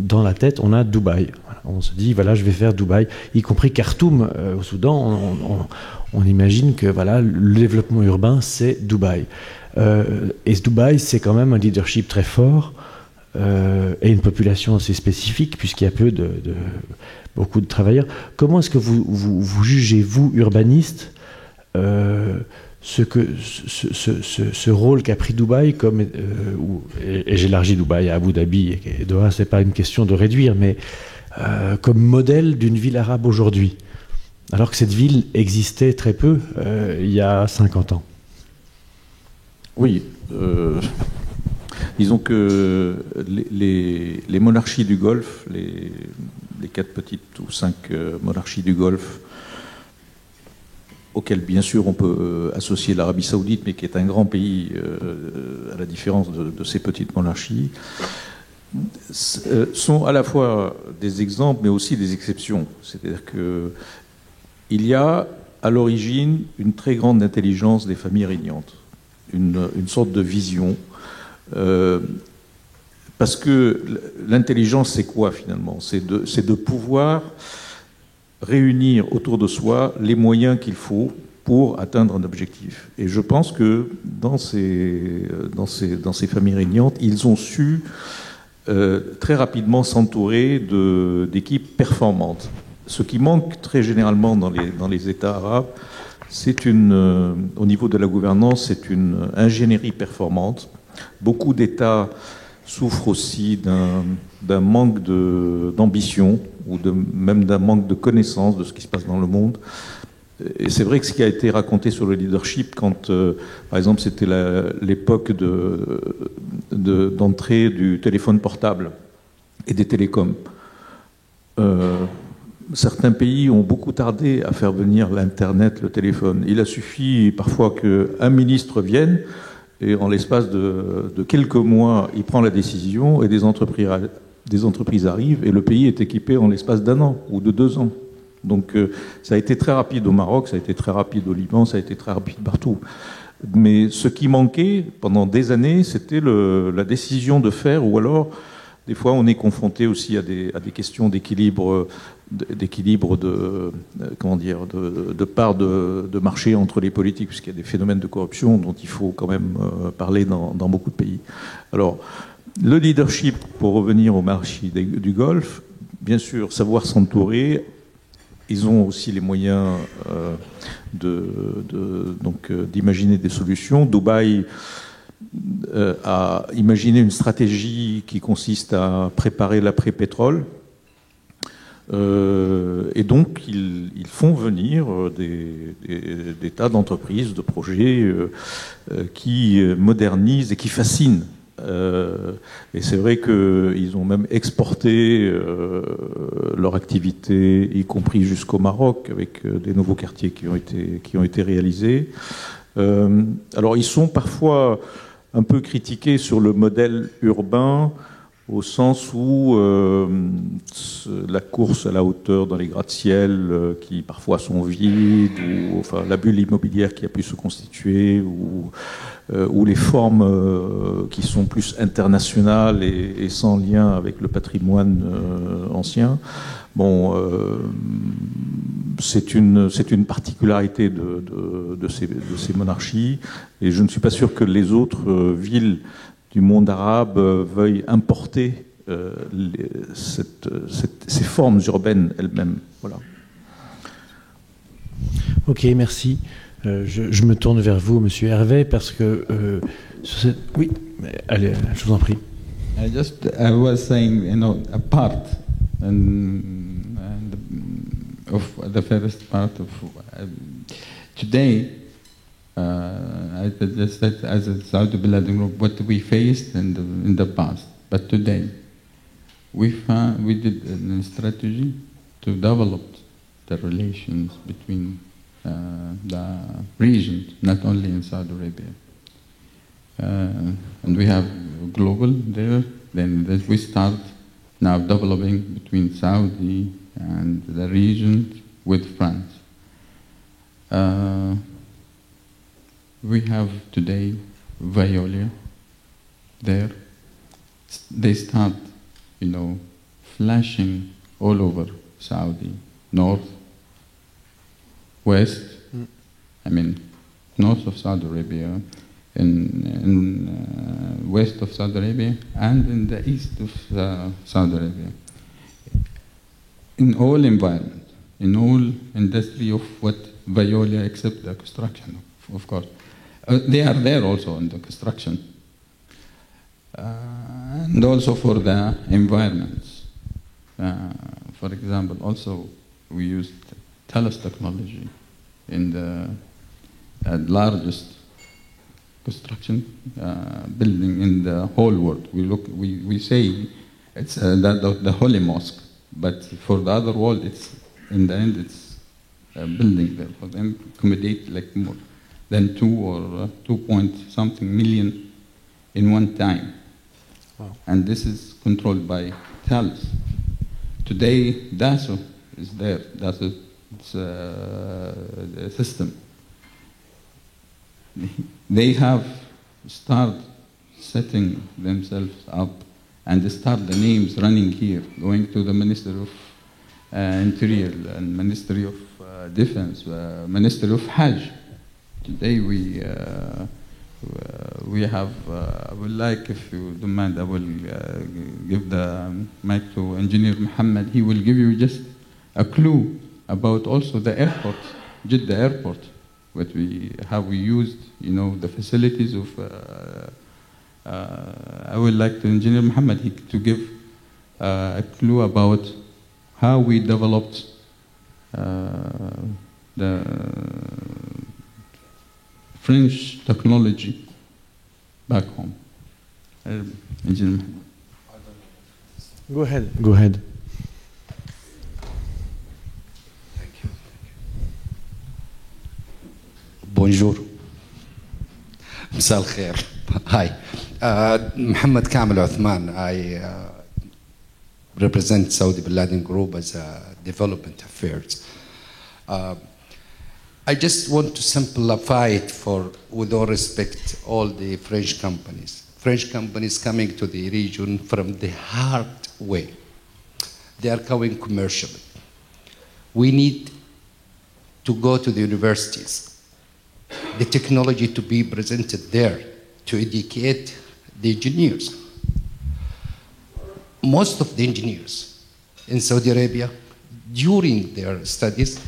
dans la tête, on a Dubaï. On se dit, voilà, je vais faire Dubaï, y compris Khartoum au Soudan. On imagine que voilà, le développement urbain, c'est Dubaï. Et Dubaï, c'est quand même un leadership très fort et une population assez spécifique, puisqu'il y a beaucoup de travailleurs. Comment est-ce que vous jugez, vous, urbanistes, ce rôle qu'a pris Dubaï, et j'élargis Dubaï à Abu Dhabi et Doha, c'est pas une question de réduire, mais comme modèle d'une ville arabe aujourd'hui, alors que cette ville existait très peu il y a 50 ans. Oui, disons que les monarchies du Golfe, les 4 petites ou 5 monarchies du Golfe, auxquelles bien sûr on peut associer l'Arabie Saoudite, mais qui est un grand pays à la différence de ces petites monarchies, sont à la fois des exemples mais aussi des exceptions. C'est-à-dire qu'il y a à l'origine une très grande intelligence des familles régnantes, une sorte de vision Parce que l'intelligence, c'est quoi finalement? C'est de pouvoir réunir autour de soi les moyens qu'il faut pour atteindre un objectif. Et je pense que dans ces familles régnantes, ils ont su très rapidement s'entourer d'équipes performantes. Ce qui manque très généralement dans les États arabes, c'est au niveau de la gouvernance, c'est une ingénierie performante. Beaucoup d'États souffrent aussi d'un manque d'ambition ou même d'un manque de connaissance de ce qui se passe dans le monde. Et c'est vrai que ce qui a été raconté sur le leadership, quand, par exemple, c'était l'époque d'entrée du téléphone portable et des télécoms, certains pays ont beaucoup tardé à faire venir l'Internet, le téléphone. Il a suffi parfois qu'un ministre vienne et en l'espace de quelques mois, il prend la décision et des entreprises arrivent et le pays est équipé en l'espace d'1 an ou de 2 ans. Donc ça a été très rapide au Maroc, ça a été très rapide au Liban, ça a été très rapide partout. Mais ce qui manquait pendant des années, c'était la décision de faire, ou alors des fois on est confronté aussi à des questions d'équilibre de part de marché entre les politiques, puisqu'il y a des phénomènes de corruption dont il faut quand même parler dans beaucoup de pays. Alors, le leadership, pour revenir au marché du Golfe, bien sûr, savoir s'entourer. Ils ont aussi les moyens d'imaginer des solutions. Dubaï a imaginé une stratégie qui consiste à préparer l'après-pétrole. Et donc, ils font venir des tas d'entreprises, de projets qui modernisent et qui fascinent. Et c'est vrai qu'ils ont même exporté leur activité, y compris jusqu'au Maroc, avec des nouveaux quartiers qui ont été réalisés. Alors, ils sont parfois un peu critiqués sur le modèle urbain, au sens où la course à la hauteur dans les gratte-ciel qui parfois sont vides, ou enfin, la bulle immobilière qui a pu se constituer, ou les formes qui sont plus internationales et sans lien avec le patrimoine ancien. Bon, c'est une particularité de ces monarchies, et je ne suis pas sûr que les autres villes du monde arabe veuillent importer ces formes urbaines elles-mêmes. Voilà. Ok, merci. Je me tourne vers vous, Monsieur Hervé, parce que oui, allez, je vous en prie. I was saying, a part of the first part of today. I just said, as a Saudi Biladin group, what we faced in the past. But today, we did a strategy to develop the relations between the region, not only in Saudi Arabia. And we have global there. Then we start now developing between Saudi and the region with France. We have today Veolia there. They start, flashing all over Saudi, north, west, north of Saudi Arabia, in west of Saudi Arabia, and in the east of Saudi Arabia. In all environment, in all industry of what Veolia, except the construction, of course. They are there also in the construction. And also for the environments. For example, also we used Thales technology in the largest construction building in the whole world. We say it's the Holy Mosque, but for the other world, in the end it's a building there for them to accommodate like more than 2 or 2 point something million in one time. Wow. And this is controlled by Thales. Today, Dassault is there. Dassault is a system. They have started setting themselves up and start the names running here, going to the Minister of Interior and Ministry of Defense, Minister of Hajj. Today we have, I would like, if you don't mind, I will give the mic to Engineer Muhammad. He will give you just a clue about also the airport, Jeddah Airport, how we used, the facilities of. I would like to Engineer Muhammad to give a clue about how we developed the French technology back home. Engineer Muhammad. Go ahead. Bonjour. مساء الخير. Hi. Mohammed Kamel Uthman. I represent Saudi Bin Laden Group as development affairs. I just want to simplify it with all respect, all the French companies. French companies coming to the region from the hard way. They are coming commercially. We need to go to the universities. The technology to be presented there to educate the engineers. Most of the engineers in Saudi Arabia, during their studies,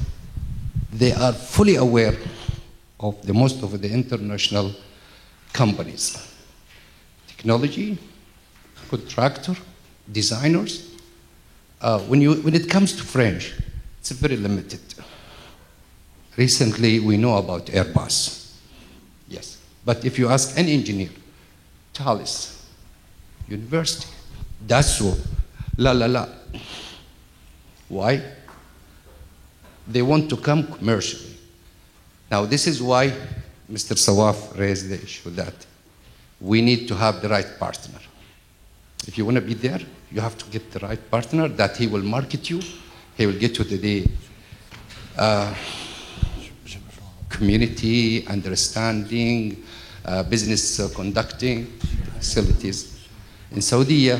they are fully aware of most of the international companies. Technology, contractor, designers. When it comes to French, it's very limited. Recently, we know about Airbus. Yes. But if you ask any engineer, Thales, university, Dassault, la. Why? They want to come commercially. Now, this is why Mr. Sawaf raised the issue that we need to have the right partner. If you want to be there, you have to get the right partner that he will market you, he will get you to the community, understanding, business conducting facilities. In Saudi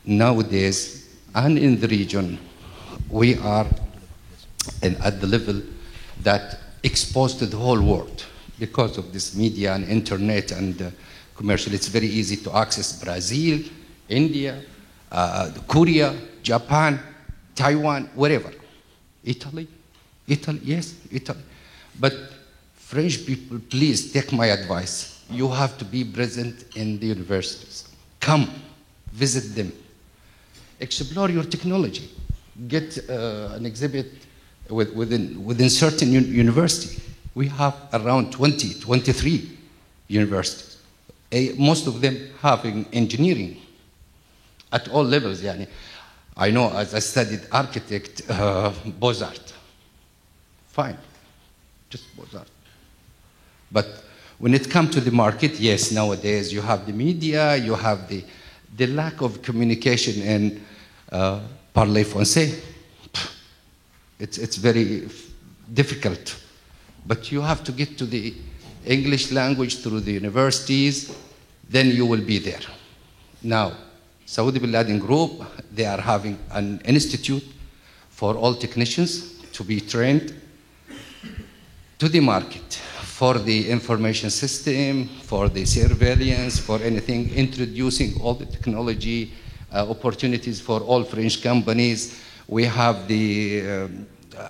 nowadays, and in the region, we are at the level that exposed to the whole world because of this media and internet and commercial. It's very easy to access Brazil, India, Korea, Japan, Taiwan, wherever. Italy, yes, Italy. But French people, please take my advice. You have to be present in the universities. Come, visit them. Explore your technology. Get an exhibit within certain university. We have around 23 universities. Most of them having engineering at all levels. Yani. I know as I studied architect, Beaux-Arts. Fine, just Beaux-Arts. But when it comes to the market, yes, nowadays you have the media, you have the lack of communication and parler français. It's very difficult. But you have to get to the English language through the universities, then you will be there. Now, Saudi Bin Laden Group, they are having an institute for all technicians to be trained to the market for the information system, for the surveillance, for anything, introducing all the technology opportunities for all French companies. We have the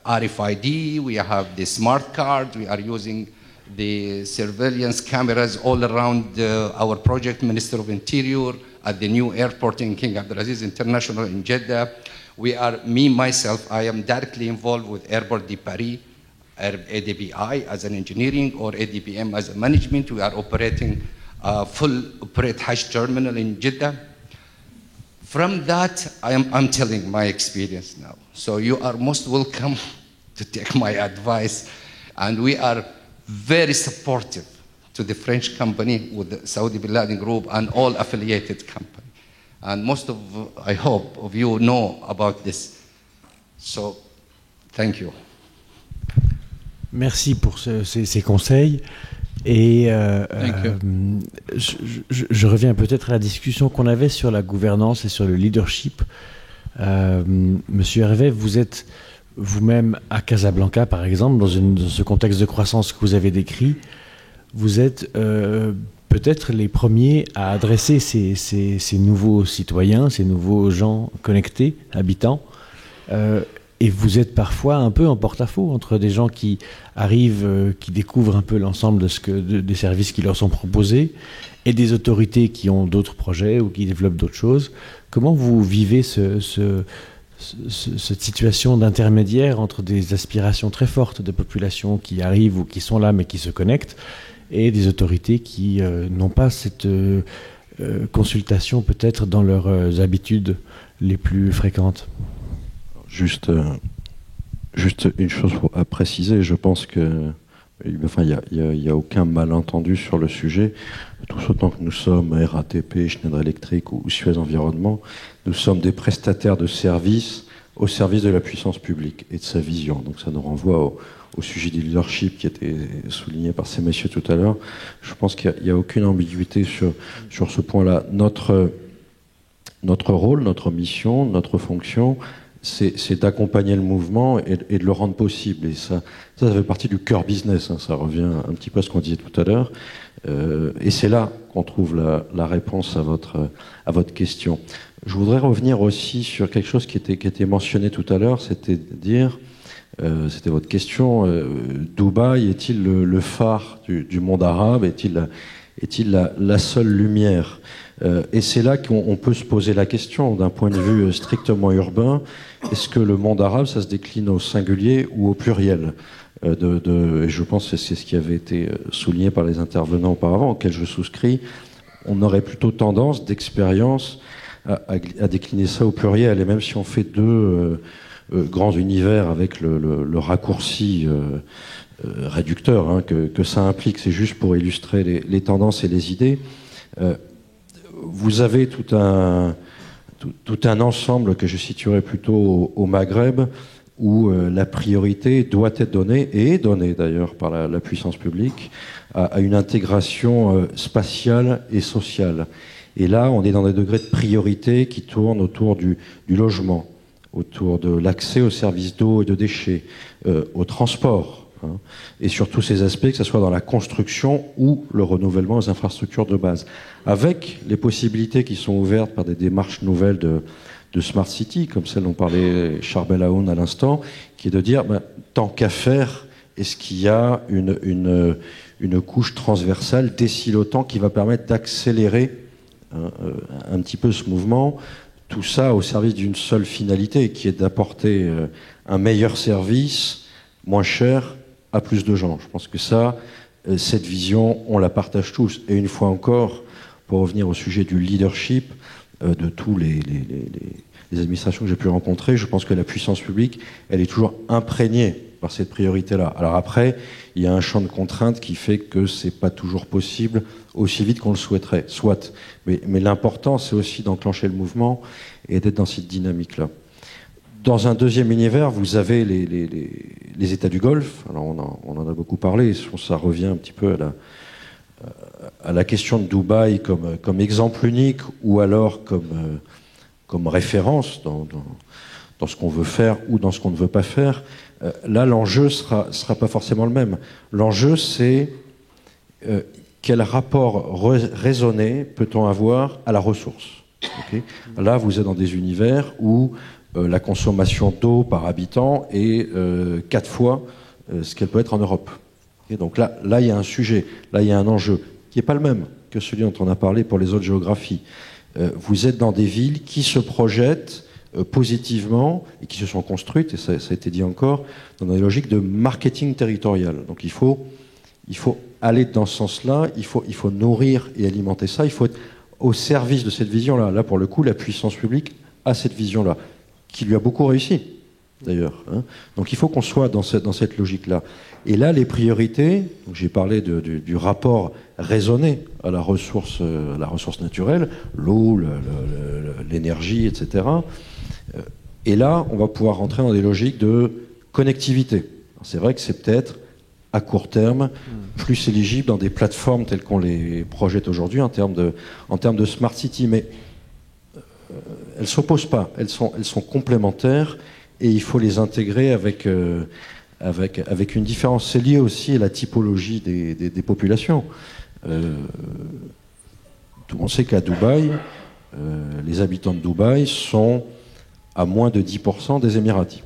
RFID, we have the smart card, we are using the surveillance cameras all around our project, Minister of Interior, at the new airport in King Abdulaziz International in Jeddah. Myself, I am directly involved with Airport de Paris, ADBI as an engineering or ADBM as a management. We are operating a full operate Hajj terminal in Jeddah. From that, I'm telling my experience now. So you are most welcome to take my advice. And we are very supportive to the French company with the Saudi Bin Laden Group and all affiliated companies. And most of, I hope, of you know about this. So, thank you. Merci pour ces conseils. Et Thank you. je reviens peut-être à la discussion qu'on avait sur la gouvernance et sur le leadership. Monsieur Hervé, vous êtes vous-même à Casablanca, par exemple, dans ce contexte de croissance que vous avez décrit. Vous êtes peut-être les premiers à adresser ces nouveaux citoyens, ces nouveaux gens connectés, habitants. Et vous êtes parfois un peu en porte-à-faux entre des gens qui arrivent, qui découvrent un peu l'ensemble des services qui leur sont proposés, et des autorités qui ont d'autres projets ou qui développent d'autres choses. Comment vous vivez cette situation d'intermédiaire entre des aspirations très fortes de populations qui arrivent ou qui sont là mais qui se connectent, et des autorités qui n'ont pas cette consultation peut-être dans leurs habitudes les plus fréquentes? Juste une chose à préciser, je pense que enfin, il n'y a aucun malentendu sur le sujet. Tous autant que nous sommes RATP, Schneider Electric ou Suez Environnement, nous sommes des prestataires de services au service de la puissance publique et de sa vision. Donc ça nous renvoie au sujet du leadership qui a été souligné par ces messieurs tout à l'heure. Je pense qu'il n'y a aucune ambiguïté sur ce point-là. Notre rôle, notre mission, notre fonction, c'est d'accompagner le mouvement et de le rendre possible. Et ça fait partie du cœur business. Hein. Ça revient un petit peu à ce qu'on disait tout à l'heure. Et c'est là qu'on trouve la réponse à votre question. Je voudrais revenir aussi sur quelque chose qui était mentionné tout à l'heure, c'était de dire, c'était votre question, Dubaï est-il le phare du monde arabe, est-il la seule lumière? Et c'est là qu'on peut se poser la question, d'un point de vue strictement urbain, est-ce que le monde arabe, ça se décline au singulier ou au pluriel? Et je pense que c'est ce qui avait été souligné par les intervenants auparavant, auquel je souscris. On aurait plutôt tendance, d'expérience, à décliner ça au pluriel. Et même si on fait deux grands univers avec le raccourci réducteur hein, que ça implique, c'est juste pour illustrer les tendances et les idées, vous avez tout un ensemble que je situerais plutôt au Maghreb, où la priorité doit être donnée, et est donnée d'ailleurs par la puissance publique, à une intégration spatiale et sociale. Et là, on est dans des degrés de priorité qui tournent autour du logement, autour de l'accès aux services d'eau et de déchets, au transport, hein, et sur tous ces aspects, que ce soit dans la construction ou le renouvellement des infrastructures de base, avec les possibilités qui sont ouvertes par des démarches nouvelles de Smart City, comme celle dont parlait Charbel Aoun à l'instant, qui est de dire, tant qu'à faire, est-ce qu'il y a une couche transversale décilotant qui va permettre d'accélérer un petit peu ce mouvement, tout ça au service d'une seule finalité, qui est d'apporter un meilleur service, moins cher, à plus de gens. Je pense que cette vision, on la partage tous. Et une fois encore, pour revenir au sujet du leadership, de tous les administrations que j'ai pu rencontrer, je pense que la puissance publique, elle est toujours imprégnée par cette priorité-là. Alors après, il y a un champ de contraintes qui fait que c'est pas toujours possible aussi vite qu'on le souhaiterait, soit. Mais l'important, c'est aussi d'enclencher le mouvement et d'être dans cette dynamique-là. Dans un deuxième univers, vous avez les États du Golfe. Alors on en a beaucoup parlé, ça revient un petit peu à la question de Dubaï comme exemple unique, ou alors comme référence dans ce qu'on veut faire ou dans ce qu'on ne veut pas faire. Là, l'enjeu sera pas forcément le même. L'enjeu, c'est quel rapport raisonné peut-on avoir à la ressource. Okay. Là, vous êtes dans des univers où la consommation d'eau par habitant est 4 fois ce qu'elle peut être en Europe. Okay. Donc là, il y a un sujet, là, il y a un enjeu qui n'est pas le même que celui dont on a parlé pour les autres géographies. Vous êtes dans des villes qui se projettent positivement et qui se sont construites, et ça a été dit encore, dans des logiques de marketing territorial. Donc il faut aller dans ce sens-là, il faut nourrir et alimenter ça, il faut être au service de cette vision-là. Là, pour le coup, la puissance publique a cette vision-là, qui lui a beaucoup réussi, d'ailleurs. Hein. Donc il faut qu'on soit dans cette logique-là. Et là, les priorités, j'ai parlé du rapport raisonné à la ressource naturelle, l'eau, l'énergie, etc. Et là, on va pouvoir rentrer dans des logiques de connectivité. C'est vrai que c'est peut-être à court terme, plus éligibles dans des plateformes telles qu'on les projette aujourd'hui en termes de smart city. Mais elles ne s'opposent pas, elles sont complémentaires et il faut les intégrer avec une différence. C'est lié aussi à la typologie des populations. On sait qu'à Dubaï, les habitants de Dubaï sont à moins de 10% des Émiratis.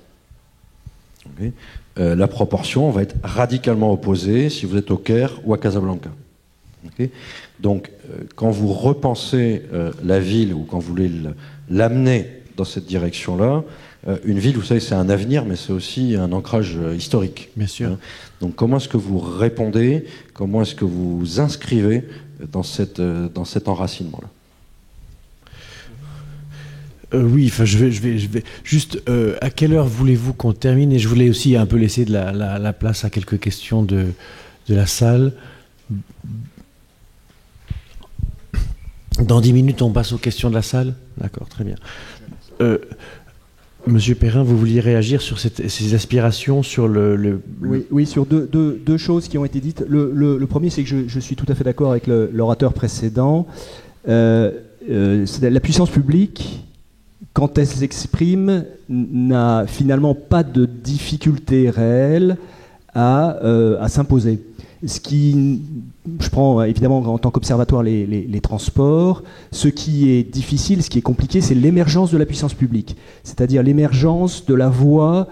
Okay. La proportion va être radicalement opposée si vous êtes au Caire ou à Casablanca. Okay. Donc, quand vous repensez la ville ou quand vous voulez l'amener dans cette direction-là, une ville, vous savez, c'est un avenir, mais c'est aussi un ancrage historique. Bien sûr. Hein. Donc, comment est-ce que vous répondez, comment est-ce que vous vous inscrivez dans cet enracinement-là? Oui, enfin, je vais juste. À quelle heure voulez-vous qu'on termine? Et je voulais aussi un peu laisser de la place à quelques questions de la salle. Dans 10 minutes, on passe aux questions de la salle. D'accord, très bien. Monsieur Perrin, vous vouliez réagir sur ces aspirations, sur Oui, sur deux choses qui ont été dites. Le premier, c'est que je suis tout à fait d'accord avec l'orateur précédent. La puissance publique, quand elle s'exprime, n'a finalement pas de difficulté réelle à s'imposer. Ce qui, je prends évidemment en tant qu'observatoire les transports, ce qui est difficile, ce qui est compliqué, c'est l'émergence de la puissance publique, c'est-à-dire l'émergence de la voie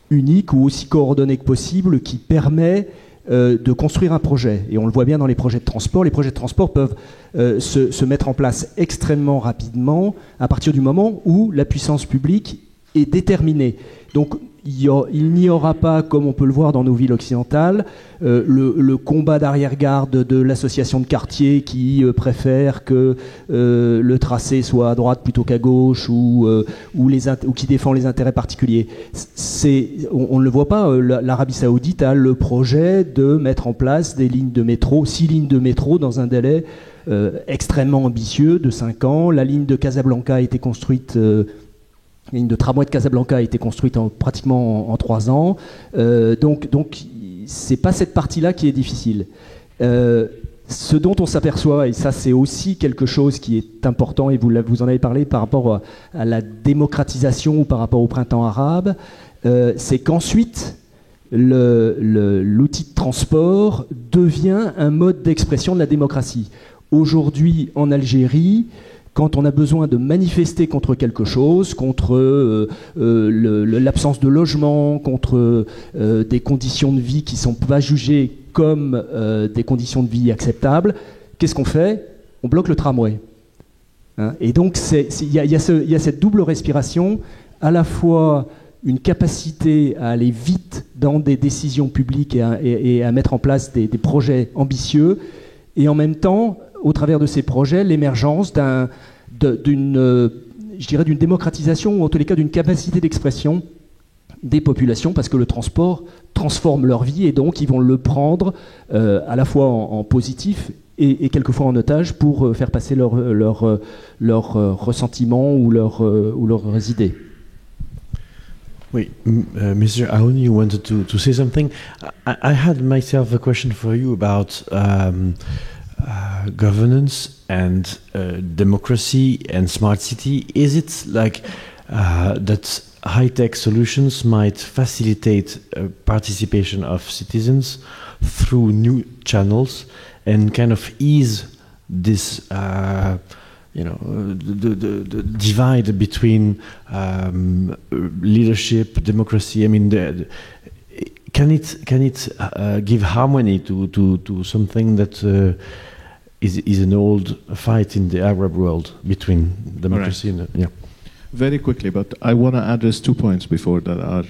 unique ou aussi coordonnée que possible qui permet de construire un projet. Et on le voit bien dans les projets de transport. Les projets de transport peuvent se mettre en place extrêmement rapidement à partir du moment où la puissance publique est déterminée. Donc il n'y aura pas, comme on peut le voir dans nos villes occidentales, le combat d'arrière-garde de l'association de quartier qui préfère que le tracé soit à droite plutôt qu'à gauche ou qui défend les intérêts particuliers. On ne le voit pas. L'Arabie Saoudite a le projet de mettre en place des lignes de métro, 6 lignes de métro dans un délai extrêmement ambitieux de 5 ans. La ligne de Casablanca a été construite... La ligne de tramway de Casablanca a été construite pratiquement en 3 ans. Donc c'est pas cette partie-là qui est difficile. Ce dont on s'aperçoit, et ça c'est aussi quelque chose qui est important, et vous en avez parlé par rapport à la démocratisation ou par rapport au printemps arabe, c'est qu'ensuite l'outil de transport devient un mode d'expression de la démocratie. Aujourd'hui en Algérie, quand on a besoin de manifester contre quelque chose, contre l'absence de logement, contre des conditions de vie qui ne sont pas jugées comme des conditions de vie acceptables, qu'est-ce qu'on fait? On bloque le tramway. Hein? Et donc, il y a cette double respiration, à la fois une capacité à aller vite dans des décisions publiques et à mettre en place des projets ambitieux, et en même temps, au travers de ces projets, l'émergence d'une démocratisation, ou en tous les cas d'une capacité d'expression des populations, parce que le transport transforme leur vie et donc ils vont le prendre à la fois en positif et quelquefois en otage pour faire passer leur ressentiment ou leurs idées. Oui, Mr. Aoun, you wanted to say something. I had myself a question for you about governance and democracy and smart city. Is it like that high-tech solutions might facilitate participation of citizens through new channels and kind of ease this the divide between leadership, democracy? I mean, can it give harmony to something that is an old fight in the Arab world between democracy and yeah? Very quickly, but I want to address 2 points before that are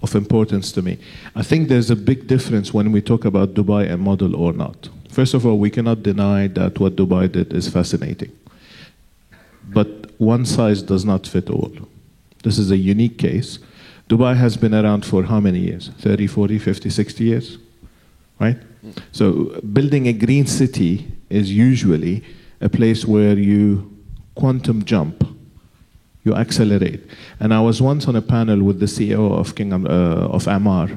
of importance to me. I think there's a big difference when we talk about Dubai and model or not. First of all, we cannot deny that what Dubai did is fascinating. But one size does not fit all. This is a unique case. Dubai has been around for how many years? 30, 40, 50, 60 years? Right? So building a green city is usually a place where you quantum jump, you accelerate. And I was once on a panel with the CEO of Amar,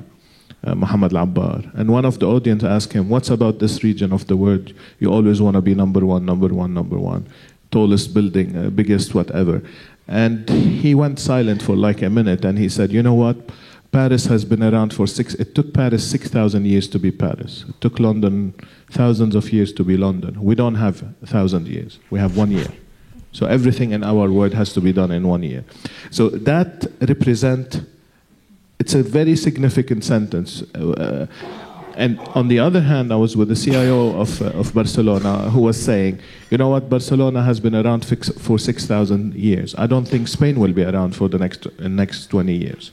Muhammad Al-Abbar. And one of the audience asked him, what's about this region of the world? You always want to be number one, number one, number one. Tallest building, biggest whatever. And he went silent for like a minute and he said, you know what? Paris has been around for it took Paris 6,000 years to be Paris. It took London thousands of years to be London. We don't have 1,000 years. We have 1 year. So everything in our world has to be done in 1 year. So that it's a very significant sentence. And on the other hand, I was with the CIO of Barcelona who was saying, you know what, Barcelona has been around for 6,000 years. I don't think Spain will be around for the next 20 years.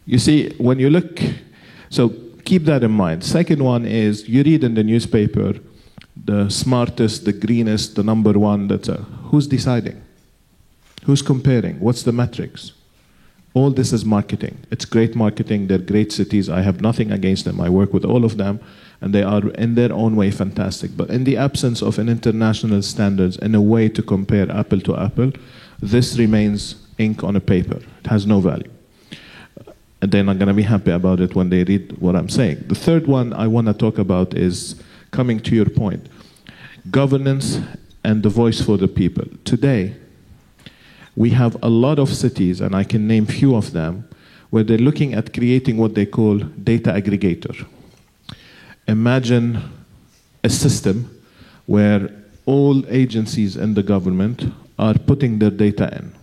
You see, when you look, so keep that in mind. Second one is, you read in the newspaper, the smartest, the greenest, the number one, who's deciding? Who's comparing? What's the metrics? All this is marketing. It's great marketing. They're great cities. I have nothing against them. I work with all of them, and they are in their own way fantastic. But in the absence of an international standards and a way to compare apple to apple, this remains ink on a paper. It has no value. And they're not going to be happy about it when they read what I'm saying. The third one I want to talk about is, coming to your point, governance and the voice for the people. Today, we have a lot of cities, and I can name few of them, where they're looking at creating what they call data aggregator. Imagine a system where all agencies in the government are putting their data in.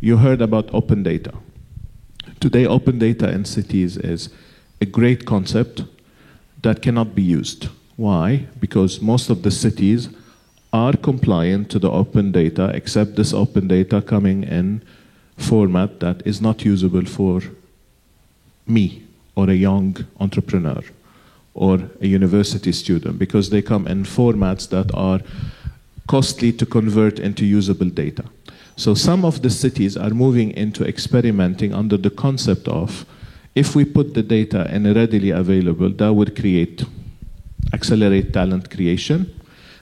You heard about open data. Today, open data in cities is a great concept that cannot be used. Why? Because most of the cities are compliant to the open data, except this open data coming in format that is not usable for me or a young entrepreneur or a university student, because they come in formats that are costly to convert into usable data. So some of the cities are moving into experimenting under the concept of, if we put the data in readily available, that would accelerate talent creation,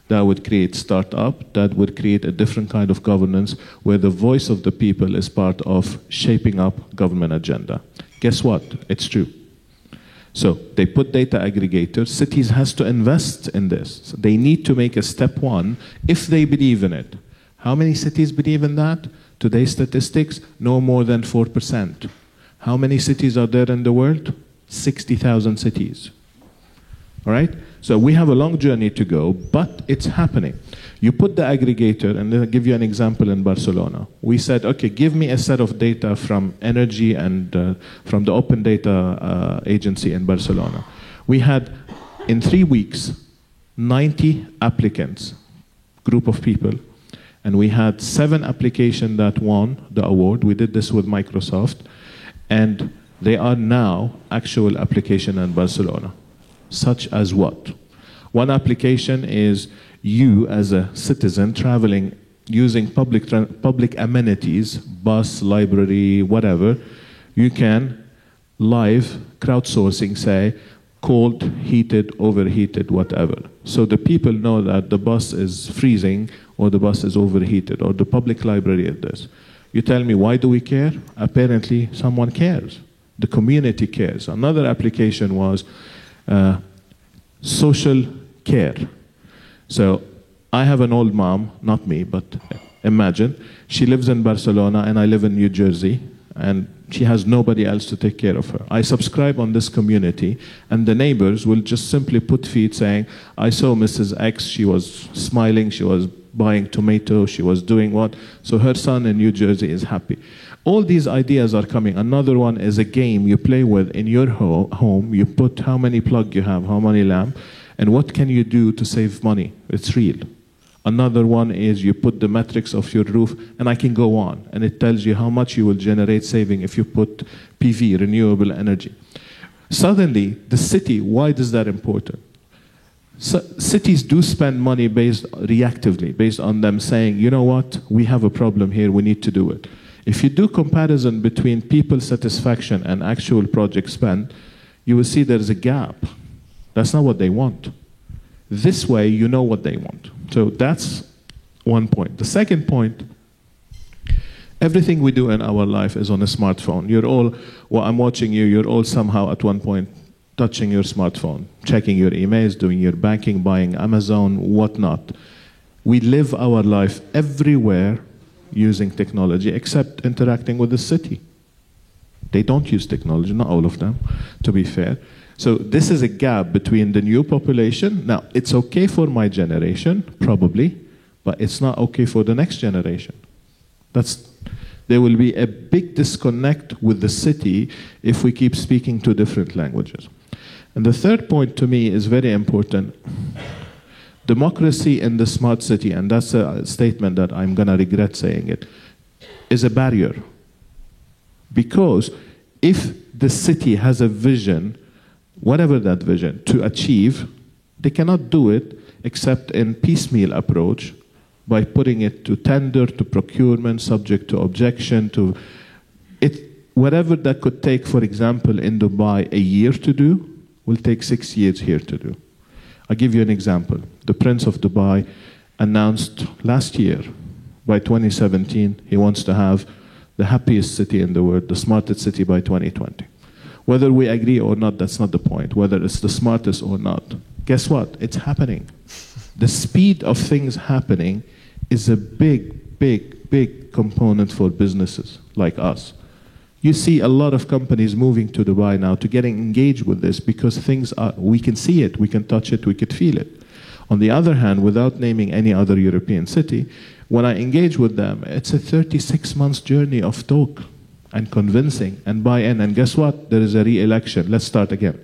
that would create startup, that would create a different kind of governance where the voice of the people is part of shaping up government agenda. Guess what? It's true. So they put data aggregators. Cities has to invest in this. So they need to make a step one if they believe in it. How many cities believe in that? Today's statistics, no more than 4%. How many cities are there in the world? 60,000 cities. All right? So we have a long journey to go, but it's happening. You put the aggregator, and I'll give you an example in Barcelona. We said, okay, give me a set of data from Energy and from the Open Data Agency in Barcelona. We had, in 3 weeks, 90 applicants, group of people, and we had 7 applications that won the award. We did this with Microsoft, and they are now actual application in Barcelona. Such as what? One application is you as a citizen traveling using public amenities, bus, library, whatever. You can live crowdsourcing, say, cold, heated, overheated, whatever. So the people know that the bus is freezing or the bus is overheated or the public library is this. You tell me, why do we care? Apparently, someone cares. The community cares. Another application was social care. So I have an old mom, not me, but imagine. She lives in Barcelona and I live in New Jersey, and she has nobody else to take care of her. I subscribe on this community, and the neighbors will just simply put feed saying, I saw Mrs. X, she was smiling, she was buying tomato, she was doing what, so her son in New Jersey is happy. All these ideas are coming. Another one is a game you play with in your home. You put how many plug you have, how many lamp, and what can you do to save money. It's real. Another one is you put the metrics of your roof, and I can go on, and it tells you how much you will generate saving if you put PV, renewable energy. Suddenly, the city, why is that important? So, cities do spend money reactively, based on them saying, you know what, we have a problem here, we need to do it. If you do comparison between people satisfaction and actual project spend, you will see there's a gap. That's not what they want. This way, you know what they want. So that's one point. The second point, everything we do in our life is on a smartphone. You're all, well, I'm watching you, you're all somehow at one point touching your smartphone, checking your emails, doing your banking, buying Amazon, whatnot. We live our life everywhere using technology except interacting with the city. They don't use technology, not all of them, to be fair. So this is a gap between the new population. Now, it's okay for my generation, probably, but it's not okay for the next generation. There will be a big disconnect with the city if we keep speaking two different languages. And the third point to me is very important. Democracy in the smart city, and that's a statement that I'm going to regret saying it, is a barrier. Because if the city has a vision, whatever that vision, to achieve, they cannot do it except in piecemeal approach by putting it to tender, to procurement, subject to objection, to it. Whatever that could take, for example, in Dubai a year to do, will take 6 years here to do. I'll give you an example. The Prince of Dubai announced last year, by 2017, he wants to have the happiest city in the world, the smartest city by 2020. Whether we agree or not, that's not the point. Whether it's the smartest or not. Guess what? It's happening. The speed of things happening is a big, big, big component for businesses like us. You see a lot of companies moving to Dubai now to getting engaged with this because things are, we can see it, we can touch it, we can feel it. On the other hand, without naming any other European city, when I engage with them, it's a 36 months journey of talk and convincing and buy-in. And guess what? There is a re-election. Let's start again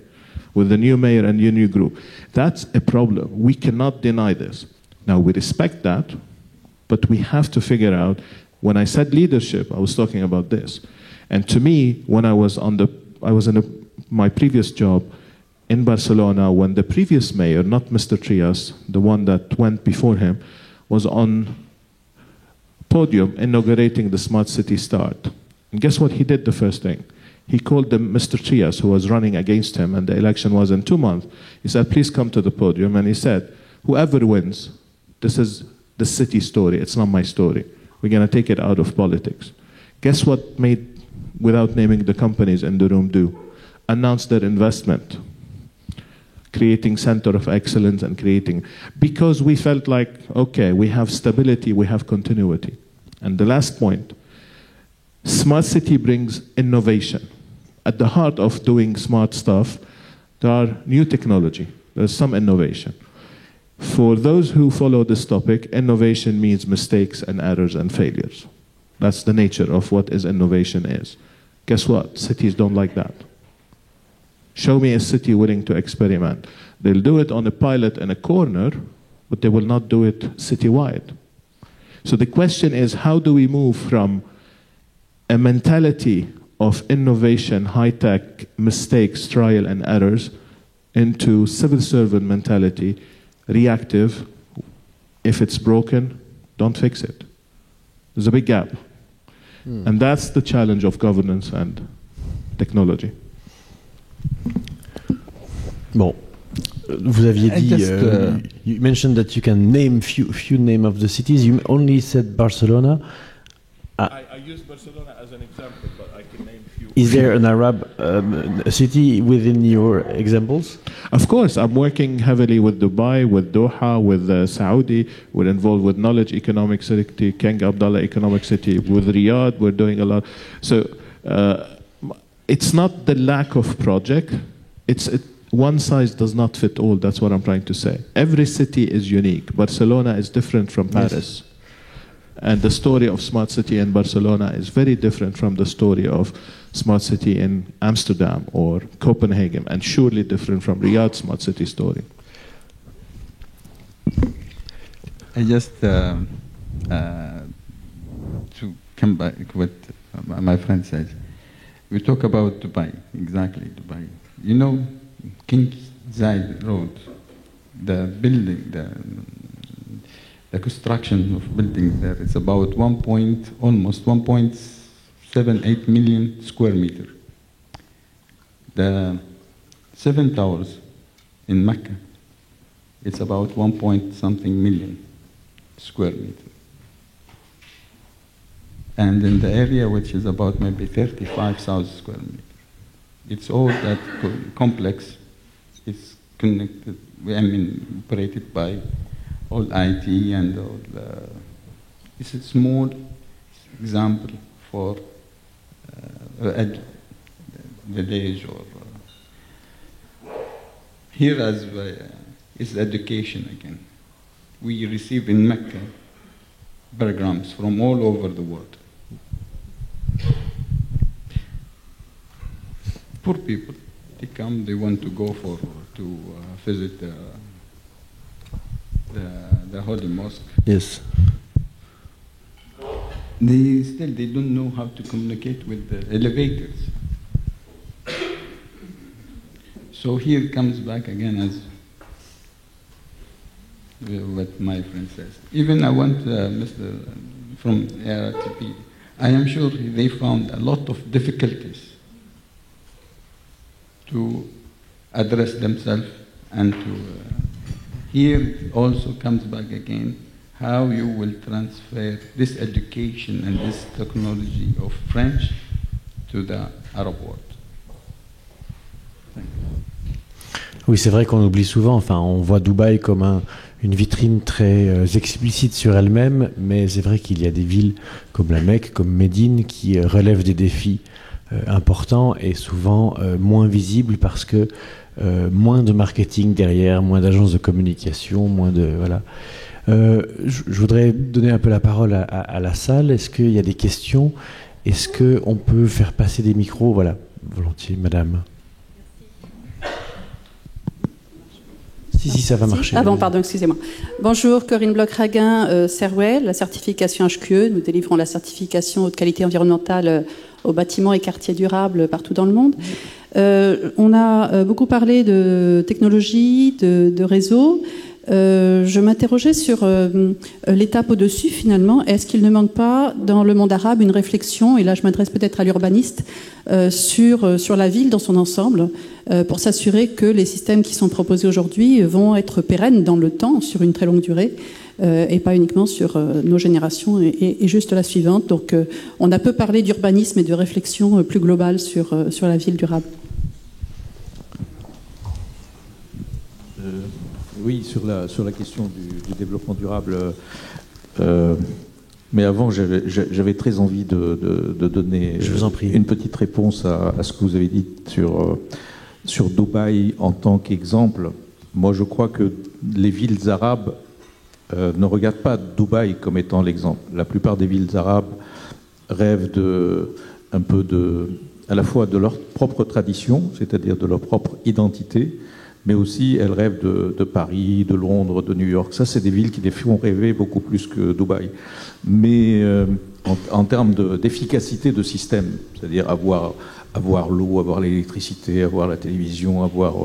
with the new mayor and your new group. That's a problem. We cannot deny this. Now, we respect that, but we have to figure out, when I said leadership, I was talking about this. And to me, when I was in my previous job in Barcelona, when the previous mayor, not Mr. Trias, the one that went before him, was on podium inaugurating the Smart City Start. And guess what he did the first thing? He called Mr. Trias, who was running against him, and the election was in 2 months. He said, please come to the podium. And he said, whoever wins, this is the city story. It's not my story. We're going to take it out of politics. Guess what made, without naming the companies in the room, do? Announce their investment, creating center of excellence and creating, because we felt like, okay, we have stability, we have continuity. And the last point, smart city brings innovation. At the heart of doing smart stuff, there are new technology, there's some innovation. For those who follow this topic, innovation means mistakes and errors and failures. That's the nature of what innovation is. Guess what? Cities don't like that. Show me a city willing to experiment. They'll do it on a pilot in a corner, but they will not do it citywide. So the question is, how do we move from a mentality of innovation, high-tech, mistakes, trial and errors, into civil servant mentality, reactive, if it's broken, don't fix it. There's a big gap. And that's the challenge of governance and technology. Bon, vous aviez dit, you mentioned that you can name few name of the cities. You only said Barcelona. I use Barcelona as an example, but I can name few. Is there an Arab city within your examples? Of course, I'm working heavily with Dubai, with Doha, with Saudi. We're involved with Knowledge Economic City, King Abdullah Economic City. With Riyadh, we're doing a lot. So it's not the lack of project. One size does not fit all. That's what I'm trying to say. Every city is unique. Barcelona is different from Paris. Yes. And the story of Smart City in Barcelona is very different from the story of Smart City in Amsterdam or Copenhagen, and surely different from Riyadh's Smart City story. I just, to come back what my friend says, we talk about Dubai, exactly Dubai. You know, King Zayed Road, the building, the construction of building there is about almost 1.78 million square meter. The 7 towers in Mecca, it's about 1-something million square meter. And in the area which is about maybe 35,000 square meters, it's all that complex is connected, operated by all IT and all. It's a small example for a village or here as is education again. We receive in Mecca programs from all over the world. Poor people, they come, they want to go to visit the Holy Mosque. Yes. They don't know how to communicate with the elevators. So here it comes back again as what my friend says. Even I want Mr. from RTP, I am sure they found a lot of difficulties to address themselves and to here it also comes back again how you will transfer this education and this technology of French to the Arab world. Oui, c'est vrai qu'on oublie souvent, enfin, on voit Dubaï comme une vitrine très explicite sur elle-même, mais c'est vrai qu'il y a des villes comme la Mecque, comme Médine, qui relèvent des défis importants et souvent moins visibles parce que moins de marketing derrière, moins d'agences de communication, moins de... Voilà. Je voudrais donner un peu la parole à la salle. Est-ce qu'il y a des questions? Est-ce qu'on peut faire passer des micros? Voilà, volontiers, madame. Si, ça va marcher. Ah bon, pardon, excusez-moi. Bonjour, Corinne Bloch-Raguin, Serwell, la certification HQE. Nous délivrons la certification haute qualité environnementale aux bâtiments et quartiers durables partout dans le monde. On a beaucoup parlé de technologie, de réseau. Je m'interrogeais sur l'étape au-dessus, finalement. Est-ce qu'il ne manque pas, dans le monde arabe, une réflexion, et là je m'adresse peut-être à l'urbaniste, sur la ville dans son ensemble, pour s'assurer que les systèmes qui sont proposés aujourd'hui vont être pérennes dans le temps, sur une très longue durée, et pas uniquement sur nos générations et juste la suivante. Donc on a peu parlé d'urbanisme et de réflexion plus globale sur la ville durable. Oui, sur la question du développement durable. Mais avant, j'avais très envie de donner une petite réponse à ce que vous avez dit sur Dubaï en tant qu'exemple. Moi, je crois que les villes arabes ne regardent pas Dubaï comme étant l'exemple. La plupart des villes arabes rêvent à la fois de leur propre tradition, c'est-à-dire de leur propre identité, mais aussi elles rêvent de Paris, de Londres, de New York. Ça, c'est des villes qui les font rêver beaucoup plus que Dubaï. Mais en termes d'efficacité de système, c'est-à-dire avoir l'eau, avoir l'électricité, avoir la télévision, avoir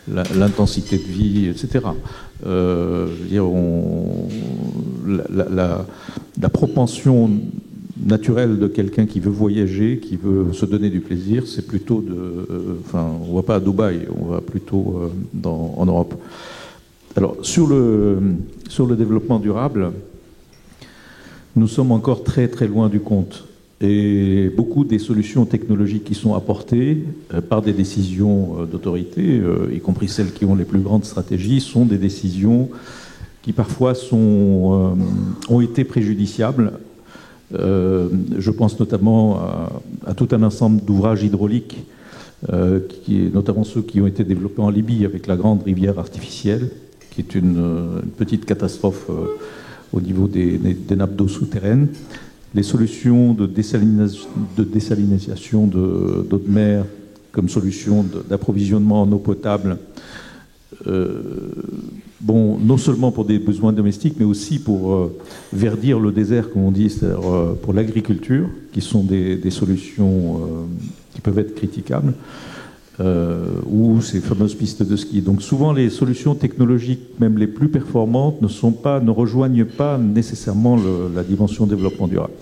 l'intensité de vie, etc. Je veux dire, la propension naturelle de quelqu'un qui veut voyager, qui veut se donner du plaisir, c'est plutôt on ne va pas à Dubaï, on va plutôt en Europe. Alors, sur le développement durable, nous sommes encore très très loin du compte. Et beaucoup des solutions technologiques qui sont apportées par des décisions d'autorité, y compris celles qui ont les plus grandes stratégies, sont des décisions qui parfois ont été préjudiciables. Je pense notamment à tout un ensemble d'ouvrages hydrauliques, notamment ceux qui ont été développés en Libye avec la grande rivière artificielle, qui est une petite catastrophe au niveau des nappes d'eau souterraines. Les solutions de désalinisation d'eau de mer comme solution d'approvisionnement en eau potable, non seulement pour des besoins domestiques, mais aussi pour verdir le désert, comme on dit, c'est-à-dire pour l'agriculture, qui sont des solutions qui peuvent être critiquables, ou ces fameuses pistes de ski. Donc souvent, les solutions technologiques, même les plus performantes, ne rejoignent pas nécessairement la dimension développement durable.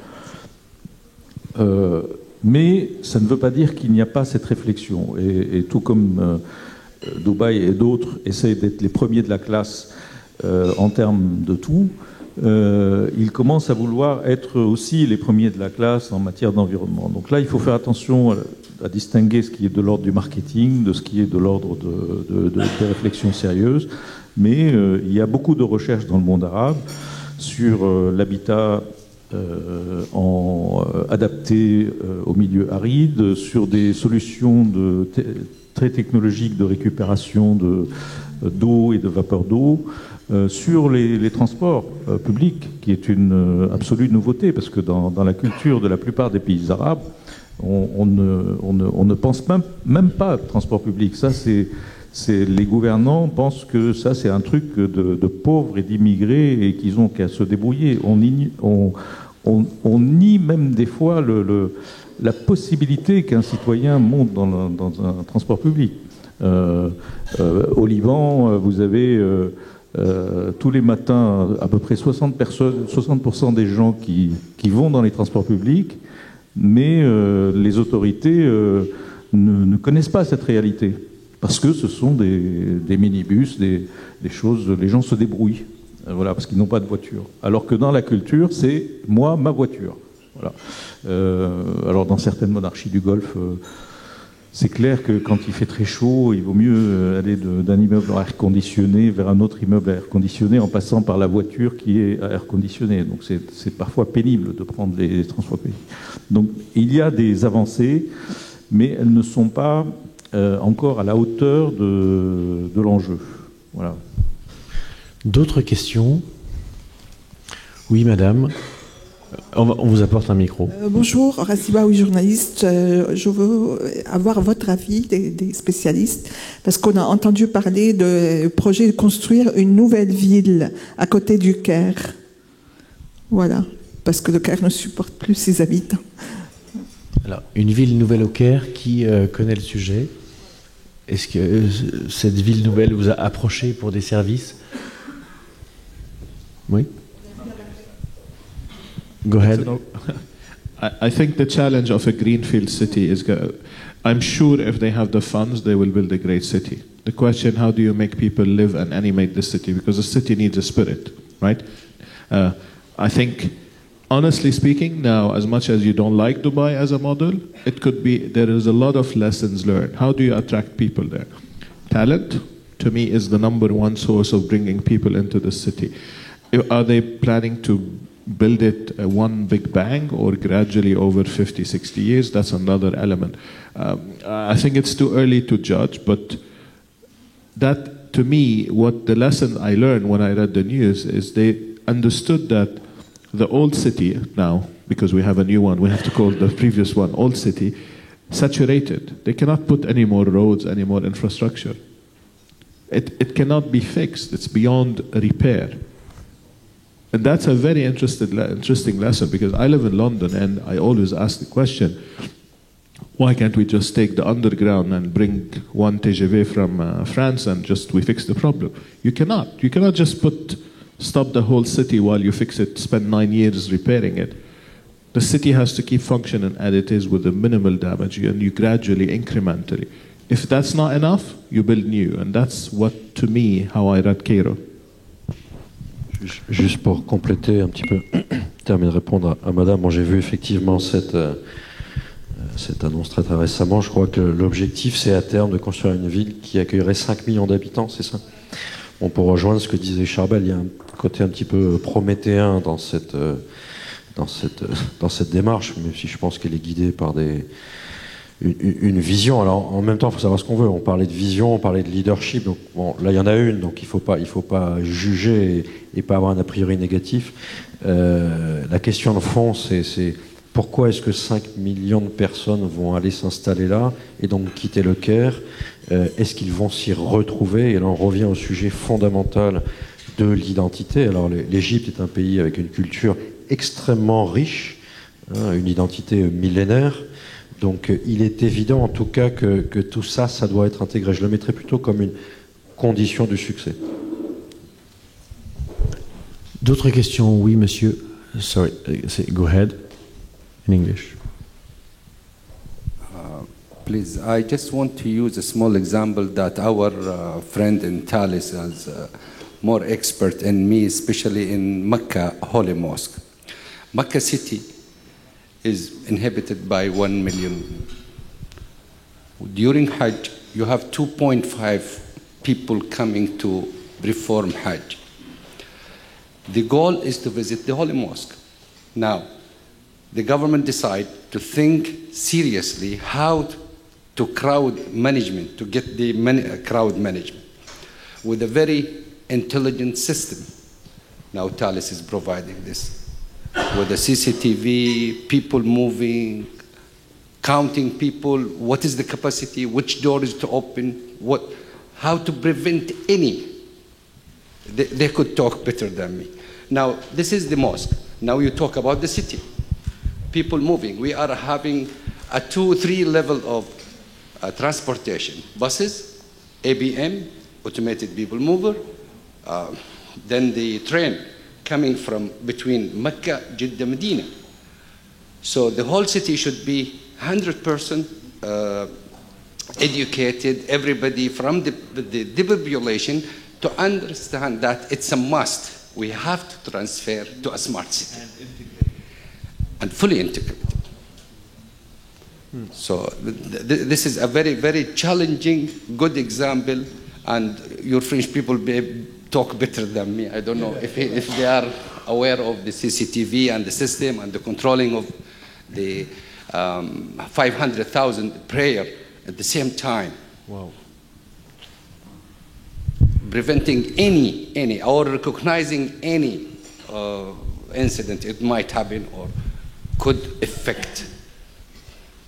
Mais ça ne veut pas dire qu'il n'y a pas cette réflexion. Et tout comme Dubaï et d'autres essayent d'être les premiers de la classe en termes de tout, ils commencent à vouloir être aussi les premiers de la classe en matière d'environnement. Donc là, il faut faire attention à distinguer ce qui est de l'ordre du marketing, de ce qui est de l'ordre des réflexions sérieuses. Mais il y a beaucoup de recherches dans le monde arabe sur l'habitat adapté au milieu aride, sur des solutions très technologiques de récupération d'eau et de vapeur d'eau, sur les transports publics, qui est une absolue nouveauté, parce que dans la culture de la plupart des pays arabes, on ne pense même pas de transport public. Ça, les gouvernants pensent que ça, c'est un truc de pauvres et d'immigrés et qu'ils ont qu'à se débrouiller. On nie même des fois la possibilité qu'un citoyen monte dans un transport public. Au Liban, vous avez tous les matins à peu près 60% des gens qui vont dans les transports publics, mais les autorités ne connaissent pas cette réalité. Parce que ce sont des minibus, des choses, les gens se débrouillent, voilà, parce qu'ils n'ont pas de voiture. Alors que dans la culture, c'est moi, ma voiture. Voilà. Alors dans certaines monarchies du Golfe, c'est clair que quand il fait très chaud, il vaut mieux aller d'un immeuble à air conditionné vers un autre immeuble à air conditionné en passant par la voiture qui est à air conditionné. Donc c'est parfois pénible de prendre les transports publics. Donc il y a des avancées, mais elles ne sont pas encore à la hauteur de l'enjeu. Voilà. D'autres questions? Oui, madame. On vous apporte un micro. Bonjour, Rassiba, oui, journaliste. Je veux avoir votre avis des spécialistes, parce qu'on a entendu parler du projet de construire une nouvelle ville à côté du Caire. Voilà, parce que le Caire ne supporte plus ses habitants. Alors, une ville nouvelle au Caire, qui connaît le sujet? Est-ce que cette ville nouvelle vous a approché pour des services? Oui. Go ahead. I think the challenge of a greenfield city is, I'm sure if they have the funds, they will build a great city. The question, how do you make people live and animate the city? Because a city needs a spirit, right? I think, honestly speaking, now, as much as you don't like Dubai as a model, it could be, there is a lot of lessons learned. How do you attract people there? Talent, to me, is the number one source of bringing people into the city. Are they planning to build it one big bang or gradually over 50, 60 years? That's another element. I think it's too early to judge, but that, to me, what the lesson I learned when I read the news is they understood that the old city now, because we have a new one, we have to call the previous one old city, saturated. They cannot put any more roads, any more infrastructure. It cannot be fixed. It's beyond repair. And that's a very interesting lesson, because I live in London and I always ask the question, why can't we just take the underground and bring one TGV from France and just we fix the problem? You cannot. You cannot just stop the whole city while you fix it, spend 9 years repairing it. The city has to keep functioning as it is with a minimal damage, and you gradually, incrementally. If that's not enough, you build new. And that's what, to me, how I read Cairo. Juste pour compléter un petit peu, terminer de répondre à madame, moi j'ai vu effectivement cette annonce très récemment. Je crois que l'objectif, c'est à terme de construire une ville qui accueillerait 5 millions d'habitants, c'est ça? Bon, pour rejoindre ce que disait Charbel, il y a un côté un petit peu prométhéen dans cette démarche, même si je pense qu'elle est guidée par une vision. Alors en même temps, il faut savoir ce qu'on veut. On parlait de vision, on parlait de leadership. Donc bon, là il y en a une, donc il faut pas juger et pas avoir un a priori négatif. La question de fond, c'est pourquoi est-ce que 5 millions de personnes vont aller s'installer là et donc quitter le Caire? Est-ce qu'ils vont s'y retrouver? Et là on revient au sujet fondamental de l'identité. Alors l'Égypte est un pays avec une culture extrêmement riche, hein, une identité millénaire. Donc il est évident en tout cas que tout ça, ça doit être intégré. Je le mettrais plutôt comme une condition du succès. D'autres questions? Oui, monsieur. Sorry, go ahead in English. Please, I just want to use a small example that our friend in Thales has more expert than me, especially in Mecca Holy Mosque. Mecca city is inhabited by 1 million. During Hajj, you have 2.5 people coming to perform Hajj. The goal is to visit the Holy Mosque. Now, the government decided to think seriously how to crowd management, to get the crowd management with a very intelligent system. Now Thales is providing this with the CCTV, people moving, counting people, what is the capacity, which door is to open, how to prevent any. They could talk better than me. Now, this is the mosque. Now you talk about the city. People moving. We are having a 2-3 level of transportation. Buses, ABM, automated people mover, then the train coming from between Mecca, Jeddah, Medina. So the whole city should be 100% educated, everybody from the population to understand that it's a must. We have to transfer to a smart city. And fully integrated. So this is a very, very challenging, good example, and your French people talk better than me. I don't know if they are aware of the CCTV and the system and the controlling of the 500,000 prayer at the same time. Wow. Preventing any, or recognizing any incident it might happen or could affect.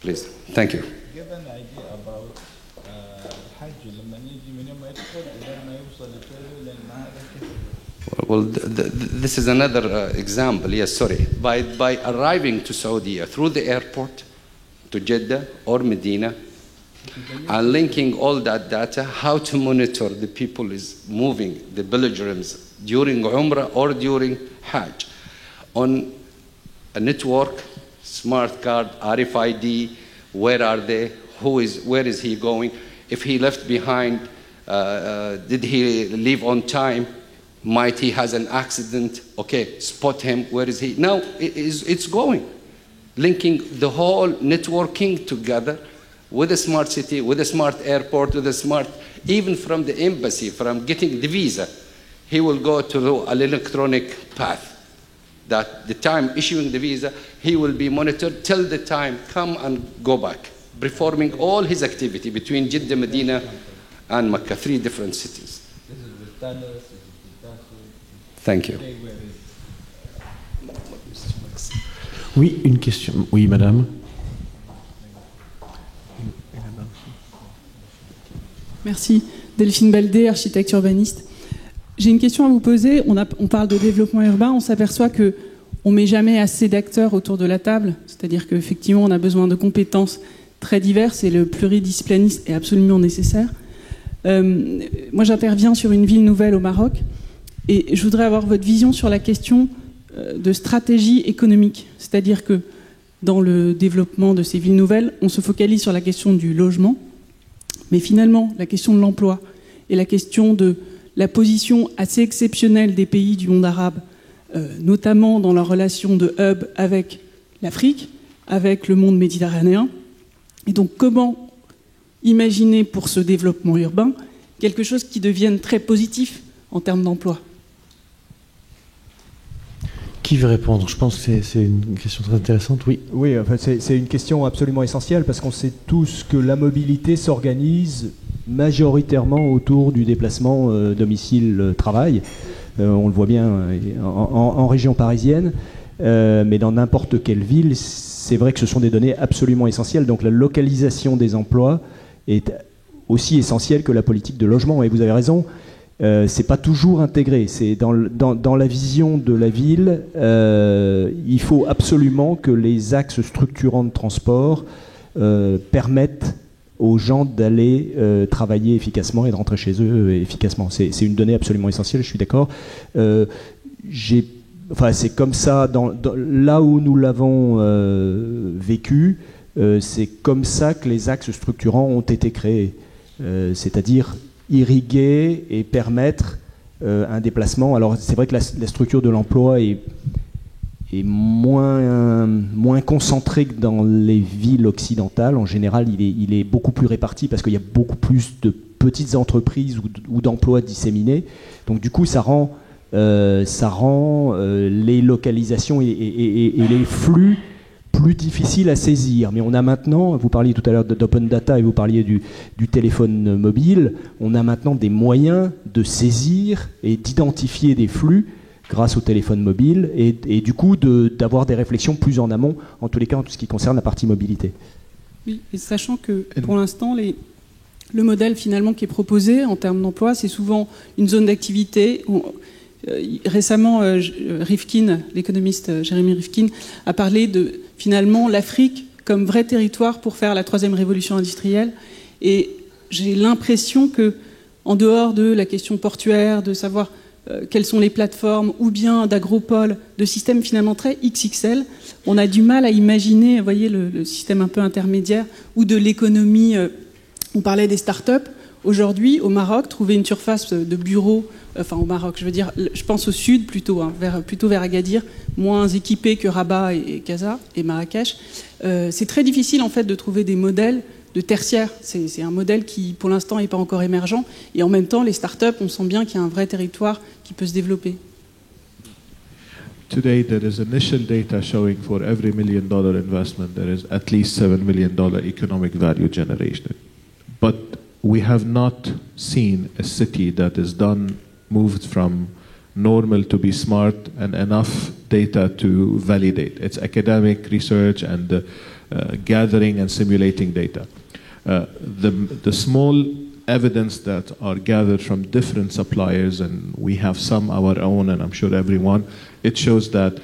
Please, thank you. Give an idea about Hajj. Well, this is another example. Yes, sorry. By arriving to Saudi through the airport to Jeddah or Medina, and linking all that data, how to monitor the people is moving, the pilgrims during Umrah or during Hajj, on a network, smart card, RFID, where are they, where is he going, if he left behind, did he leave on time, might he has an accident, okay, spot him, where is he? Now it's going, linking the whole networking together with a smart city, with a smart airport, with a smart, even from the embassy, from getting the visa, he will go to an electronic path. That the time issuing the visa, he will be monitored till the time come and go back, performing all his activity between Jeddah, Medina, and Mecca, 3 different cities. Thank you. Oui, une question. Oui, madame. Merci. Delphine Baldé, architecte urbaniste. J'ai une question à vous poser. On parle de développement urbain. On s'aperçoit qu'on ne met jamais assez d'acteurs autour de la table. C'est-à-dire qu'effectivement, on a besoin de compétences très diverses et le pluridisciplinisme est absolument nécessaire. Moi, j'interviens sur une ville nouvelle au Maroc et je voudrais avoir votre vision sur la question de stratégie économique. C'est-à-dire que dans le développement de ces villes nouvelles, on se focalise sur la question du logement, mais finalement, la question de l'emploi et la question de la position assez exceptionnelle des pays du monde arabe, notamment dans leur relation de hub avec l'Afrique, avec le monde méditerranéen. Et donc, comment imaginer pour ce développement urbain quelque chose qui devienne très positif en termes d'emploi? Qui veut répondre? Je pense que c'est une question très intéressante, oui. Oui, enfin, c'est une question absolument essentielle parce qu'on sait tous que la mobilité s'organise majoritairement autour du déplacement domicile-travail. On le voit bien en région parisienne, mais dans n'importe quelle ville, c'est vrai que ce sont des données absolument essentielles. Donc la localisation des emplois est aussi essentielle que la politique de logement. Et vous avez raison, c'est pas toujours intégré. C'est dans la vision de la ville, il faut absolument que les axes structurants de transport permettent aux gens d'aller travailler efficacement et de rentrer chez eux efficacement. C'est une donnée absolument essentielle, je suis d'accord. C'est comme ça, là où nous l'avons vécu, c'est comme ça que les axes structurants ont été créés. C'est-à-dire irriguer et permettre un déplacement. Alors c'est vrai que la structure de l'emploi est moins concentré que dans les villes occidentales. En général, il est beaucoup plus réparti parce qu'il y a beaucoup plus de petites entreprises ou d'emplois disséminés. Donc du coup, ça rend les localisations et les flux plus difficiles à saisir. Mais on a maintenant, vous parliez tout à l'heure d'open data et vous parliez du téléphone mobile, on a maintenant des moyens de saisir et d'identifier des flux grâce au téléphone mobile, et du coup d'avoir des réflexions plus en amont, en tous les cas en tout ce qui concerne la partie mobilité. Oui, et sachant que pour l'instant, le modèle finalement qui est proposé en termes d'emploi, c'est souvent une zone d'activité. Récemment, Rifkin, l'économiste Jérémy Rifkin, a parlé de finalement l'Afrique comme vrai territoire pour faire la troisième révolution industrielle. Et j'ai l'impression que, en dehors de la question portuaire, de savoir quelles sont les plateformes, ou bien d'agropoles, de systèmes finalement très XXL, on a du mal à imaginer, vous voyez, le système un peu intermédiaire, ou de l'économie, on parlait des startups. Aujourd'hui, au Maroc, trouver une surface de bureau, enfin au Maroc, je veux dire, je pense au sud plutôt, hein, plutôt vers Agadir, moins équipé que Rabat et Casa et Marrakech, c'est très difficile en fait de trouver des modèles de tertiaire. C'est un modèle qui, pour l'instant, n'est pas encore émergent. Et en même temps, les startups, on sent bien qu'il y a un vrai territoire qui peut se développer. Today, there is initial data showing for every $1 million investment, there is at least $7 million economic value generated. But we have not seen a city that is moved from normal to be smart and enough data to validate. It's academic research and gathering and simulating data. The small evidence that are gathered from different suppliers, and we have some our own, and I'm sure everyone, it shows that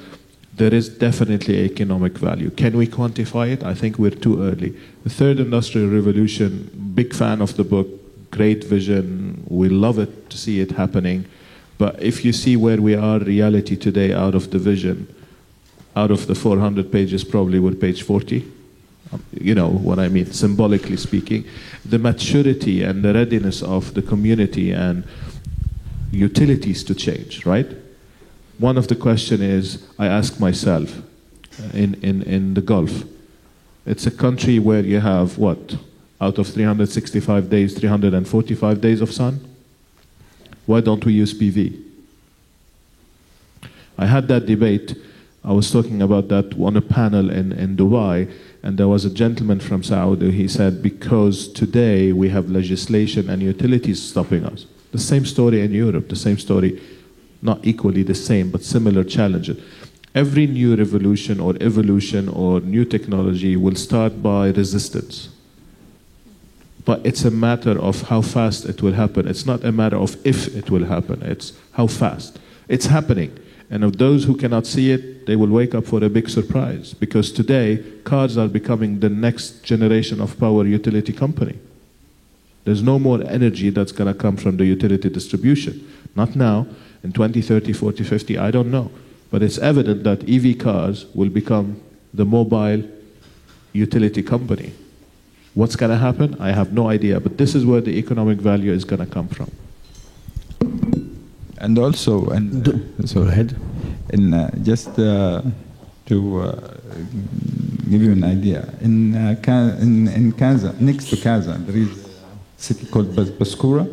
there is definitely economic value. Can we quantify it? I think we're too early. The third industrial revolution, big fan of the book, great vision, we love it to see it happening. But if you see where we are, reality today, out of the vision, out of the 400 pages, probably we're page 40. You know what I mean, symbolically speaking. The maturity and the readiness of the community and utilities to change, right? One of the questions is, I ask myself, in the Gulf, it's a country where you have, what, out of 365 days, 345 days of sun? Why don't we use PV? I had that debate. I was talking about that on a panel in Dubai, and there was a gentleman from Saudi. He said, because today we have legislation and utilities stopping us. The same story in Europe, the same story, not equally the same, but similar challenges. Every new revolution or evolution or new technology will start by resistance. But it's a matter of how fast it will happen. It's not a matter of if it will happen, it's how fast. It's happening. And of those who cannot see it, they will wake up for a big surprise. Because today, cars are becoming the next generation of power utility company. There's no more energy that's going to come from the utility distribution. Not now, in 20, 30, 40, 50, I don't know. But it's evident that EV cars will become the mobile utility company. What's going to happen? I have no idea. But this is where the economic value is going to come from. And also, so ahead. And just to give you an idea, in Kaza, next to Kaza, there is a city called Baskura,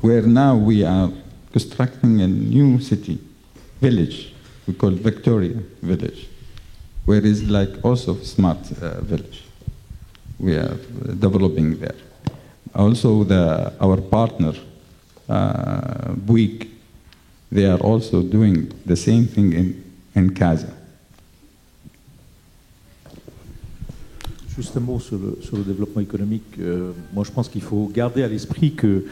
where now we are constructing a new city, village, we call Victoria Village, where is like also smart village. We are developing there. Also, our partner, Bouygues, they are also doing the same thing in Kaza. Juste un mot sur le développement économique. Moi, je pense qu'il faut garder à l'esprit que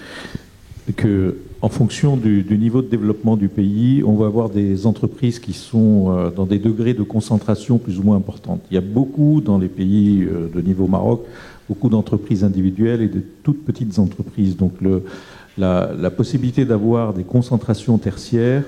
en fonction du niveau de développement du pays, on va avoir des entreprises qui sont dans des degrés de concentration plus ou moins importants. Il y a beaucoup dans les pays de niveau Maroc, beaucoup d'entreprises individuelles et de toutes petites entreprises. Donc la possibilité d'avoir des concentrations tertiaires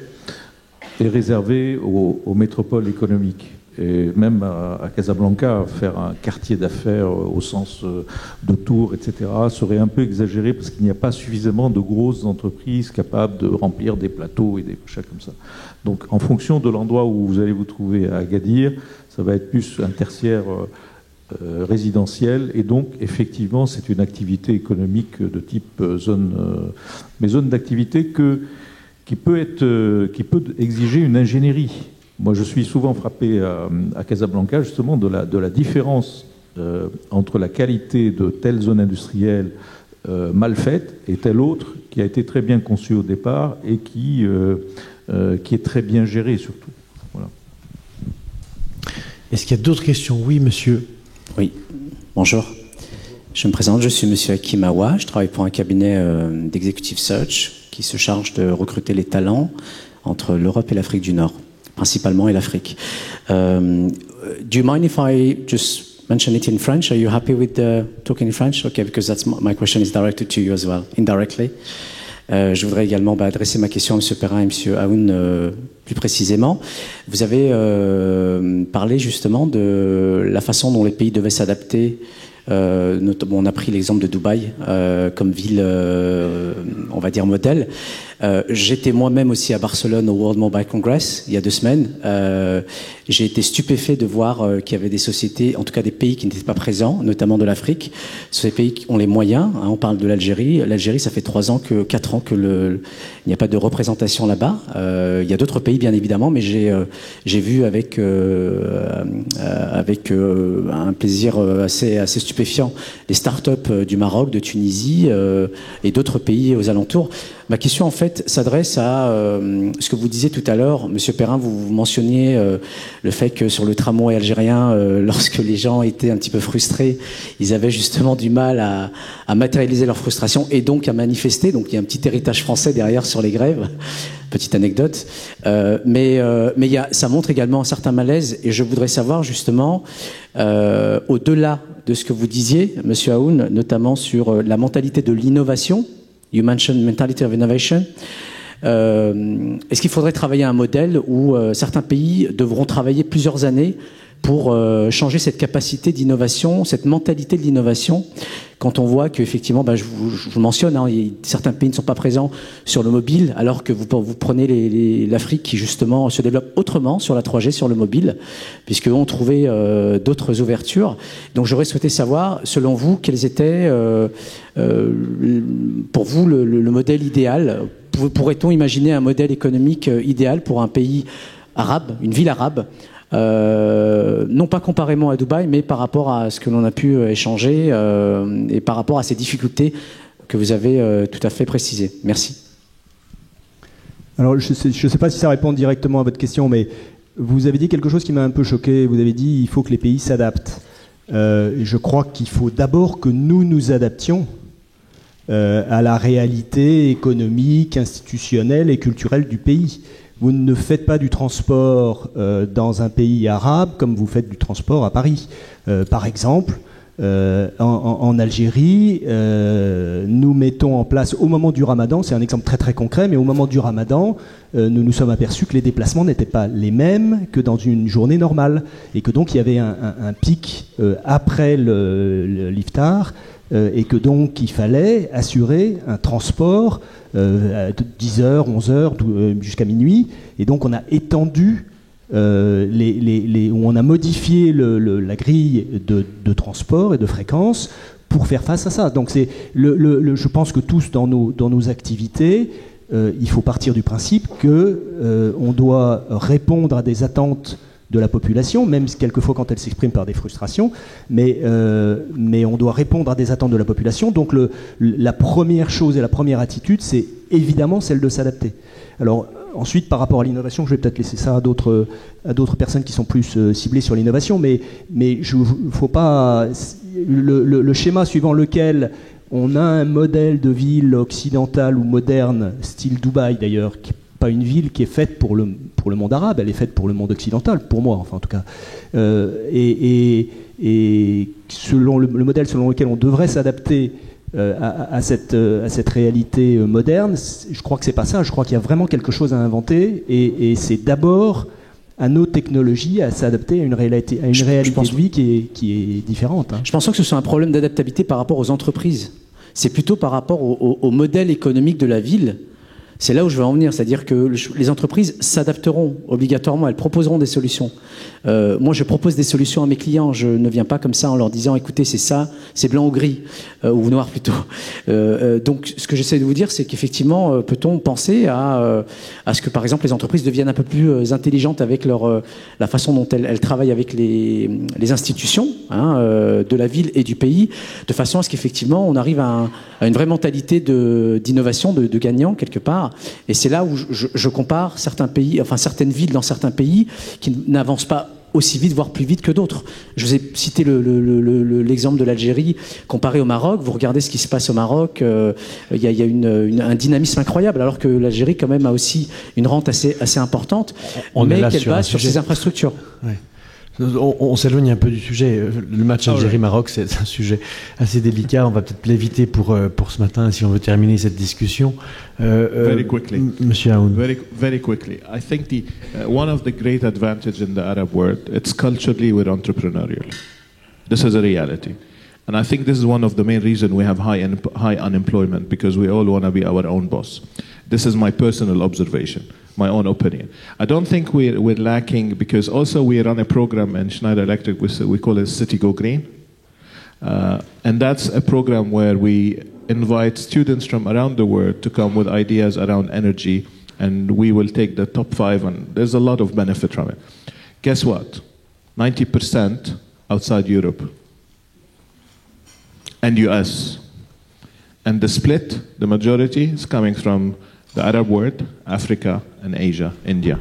est réservée aux métropoles économiques. et même à Casablanca, faire un quartier d'affaires au sens de tours, etc., serait un peu exagéré parce qu'il n'y a pas suffisamment de grosses entreprises capables de remplir des plateaux et des machins comme ça. Donc, en fonction de l'endroit où vous allez vous trouver à Agadir, ça va être plus un tertiaire résidentiel, et donc, effectivement, c'est une activité économique de type zone, mais zone d'activité qui peut exiger une ingénierie. Moi, je suis souvent frappé à Casablanca, justement, de la différence entre la qualité de telle zone industrielle mal faite et telle autre qui a été très bien conçue au départ et qui est très bien gérée, surtout. Voilà. Est-ce qu'il y a d'autres questions? Oui, monsieur. Oui, bonjour. Je me présente, je suis monsieur Hakim Awa, je travaille pour un cabinet d'executive search qui se charge de recruter les talents entre l'Europe et l'Afrique du Nord, principalement, et l'Afrique. Do you mind if I just mention it in French? Are you happy with talking in French? Okay, because that's my question is directed to you as well, indirectly. Je voudrais également adresser ma question à M. Perrin et M. Aoun plus précisément. Vous avez parlé justement de la façon dont les pays devaient s'adapter. Notamment, on a pris l'exemple de Dubaï comme ville, on va dire, modèle. J'étais moi-même aussi à Barcelone au World Mobile Congress il y a 2 semaines. J'ai été stupéfait de voir qu'il y avait des sociétés, en tout cas des pays qui n'étaient pas présents, notamment de l'Afrique. Ces pays qui ont les moyens, hein, on parle de l'Algérie. L'Algérie, ça fait 4 ans que il n'y a pas de représentation là-bas. Il y a d'autres pays, bien évidemment, mais j'ai vu avec un plaisir assez stupéfiant les start-up du Maroc, de Tunisie et d'autres pays aux alentours. Ma question, en fait, s'adresse à ce que vous disiez tout à l'heure. Monsieur Perrin, vous mentionniez le fait que sur le tramway algérien, lorsque les gens étaient un petit peu frustrés, ils avaient justement du mal à matérialiser leur frustration et donc à manifester. Donc il y a un petit héritage français derrière sur les grèves. Petite anecdote. Mais ça montre également un certain malaise, et je voudrais savoir justement, au-delà de ce que vous disiez, Monsieur Aoun, notamment sur la mentalité de l'innovation. You mentioned mentality of innovation. Est-ce qu'il faudrait travailler un modèle où certains pays devront travailler plusieurs années pour changer cette capacité d'innovation, cette mentalité de l'innovation, quand on voit qu'effectivement, je vous mentionne, hein, certains pays ne sont pas présents sur le mobile, alors que vous prenez l'Afrique qui justement se développe autrement sur la 3G, sur le mobile, puisqu'eux ont trouvé d'autres ouvertures. Donc j'aurais souhaité savoir, selon vous, quels étaient pour vous le modèle idéal. Pourrait-on imaginer un modèle économique idéal pour un pays arabe, une ville arabe, non pas comparément à Dubaï, mais par rapport à ce que l'on a pu échanger et par rapport à ces difficultés que vous avez tout à fait précisées. Merci. Alors, je sais pas si ça répond directement à votre question, mais vous avez dit quelque chose qui m'a un peu choqué. Vous avez dit il faut que les pays s'adaptent. Je crois qu'il faut d'abord que nous nous adaptions à la réalité économique, institutionnelle et culturelle du pays. Vous ne faites pas du transport dans un pays arabe comme vous faites du transport à Paris. Par exemple, en Algérie, nous mettons en place, au moment du Ramadan, c'est un exemple très très concret, mais au moment du Ramadan, nous nous sommes aperçus que les déplacements n'étaient pas les mêmes que dans une journée normale, et que donc il y avait un pic après l'iftar, et que donc il fallait assurer un transport de 10h, 11h jusqu'à minuit, et donc on a étendu on a modifié la grille de transport et de fréquence pour faire face à ça. Donc je pense que tous dans nos activités, il faut partir du principe que on doit répondre à des attentes de la population, même quelquefois quand elle s'exprime par des frustrations, mais on doit répondre à des attentes de la population. Donc la première chose et la première attitude, c'est évidemment celle de s'adapter. Alors ensuite, par rapport à l'innovation, je vais peut-être laisser ça à d'autres personnes qui sont plus ciblées sur l'innovation, mais faut pas le schéma suivant lequel on a un modèle de ville occidentale ou moderne, style Dubaï d'ailleurs, qui pas une ville qui est faite pour le monde arabe, elle est faite pour le monde occidental, pour moi, enfin en tout cas. Et selon le modèle selon lequel on devrait s'adapter à cette réalité moderne, je crois que c'est pas ça. Je crois qu'il y a vraiment quelque chose à inventer, et c'est d'abord à nos technologies à s'adapter à une réalité, de vie qui est différente. Je pense pas que ce soit un problème d'adaptabilité par rapport aux entreprises. C'est plutôt par rapport au modèle économique de la ville. C'est là où je veux en venir, c'est-à-dire que les entreprises s'adapteront obligatoirement, elles proposeront des solutions. Moi, je propose des solutions à mes clients, je ne viens pas comme ça en leur disant, écoutez, c'est ça, c'est blanc ou gris, ou noir plutôt. Donc, ce que j'essaie de vous dire, c'est qu'effectivement, peut-on penser à ce que, par exemple, les entreprises deviennent un peu plus intelligentes avec la façon dont elles travaillent avec les institutions de la ville et du pays, de façon à ce qu'effectivement, on arrive à une vraie mentalité d'innovation, de gagnant, quelque part. Et c'est là où je compare certains pays, enfin certaines villes dans certains pays qui n'avancent pas aussi vite, voire plus vite que d'autres. Je vous ai cité l'exemple de l'Algérie comparé au Maroc. Vous regardez ce qui se passe au Maroc, il y a un dynamisme incroyable, alors que l'Algérie quand même a aussi une rente assez importante, mais qu'elle base sur ses infrastructures. Ouais. On s'éloigne un peu du sujet. Le match Algérie-Maroc, c'est un sujet assez délicat. On va peut-être l'éviter pour ce matin, si on veut terminer cette discussion. Very quickly, Monsieur Aoun. Very quickly. I think one of the great advantages in the Arab world, it's culturally we're entrepreneurial. This is a reality. And I think this is one of the main reasons we have high unemployment, because we all want to be our own boss. This is my personal observation, my own opinion. I don't think we're lacking, because also we run a program in Schneider Electric, we call it City Go Green. And that's a program where we invite students from around the world to come with ideas around energy, and we will take the top 5, and there's a lot of benefit from it. Guess what? 90% outside Europe and US. And the split, the majority, is coming from the Arab world, Africa, and Asia, India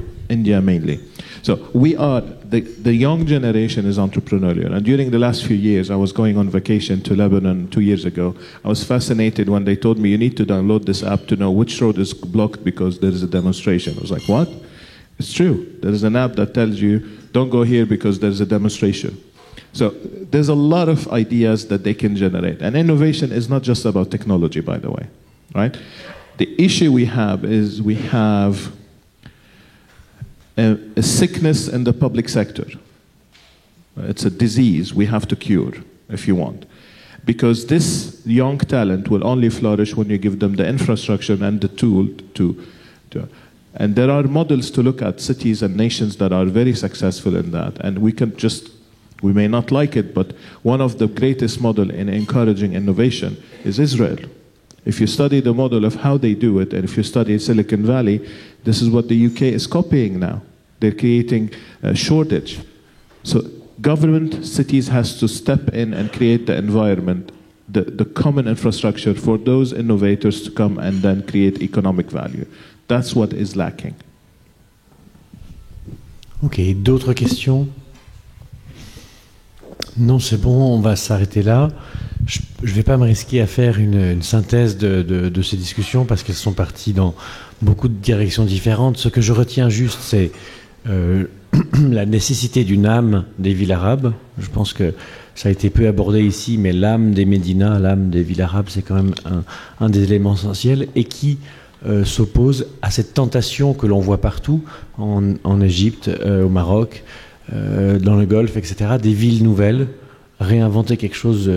mainly. So the young generation is entrepreneurial. And during the last few years, I was going on vacation to Lebanon 2 years ago. I was fascinated when they told me, you need to download this app to know which road is blocked because there is a demonstration. I was like, what? It's true. There is an app that tells you, don't go here because there's a demonstration. So there's a lot of ideas that they can generate. And innovation is not just about technology, by the way, right? The issue we have is we have a sickness in the public sector. It's a disease we have to cure, if you want. Because this young talent will only flourish when you give them the infrastructure and the tool to and there are models to look at, cities and nations that are very successful in that. And we may not like it, but one of the greatest model in encouraging innovation is Israel. If you study the model of how they do it, and if you study Silicon Valley, this is what the UK is copying now. They're creating a shortage. So government, cities has to step in and create the environment, the common infrastructure for those innovators to come and then create economic value. That's what is lacking. Ok, d'autres questions? Non, c'est bon, on va s'arrêter là. Je ne vais pas me risquer à faire une synthèse de ces discussions parce qu'elles sont parties dans beaucoup de directions différentes. Ce que je retiens juste, c'est la nécessité d'une âme des villes arabes. Je pense que ça a été peu abordé ici, mais l'âme des Médinas, l'âme des villes arabes, c'est quand même un des éléments essentiels et qui s'oppose à cette tentation que l'on voit partout, en Égypte, au Maroc, dans le Golfe, etc., des villes nouvelles, réinventer quelque chose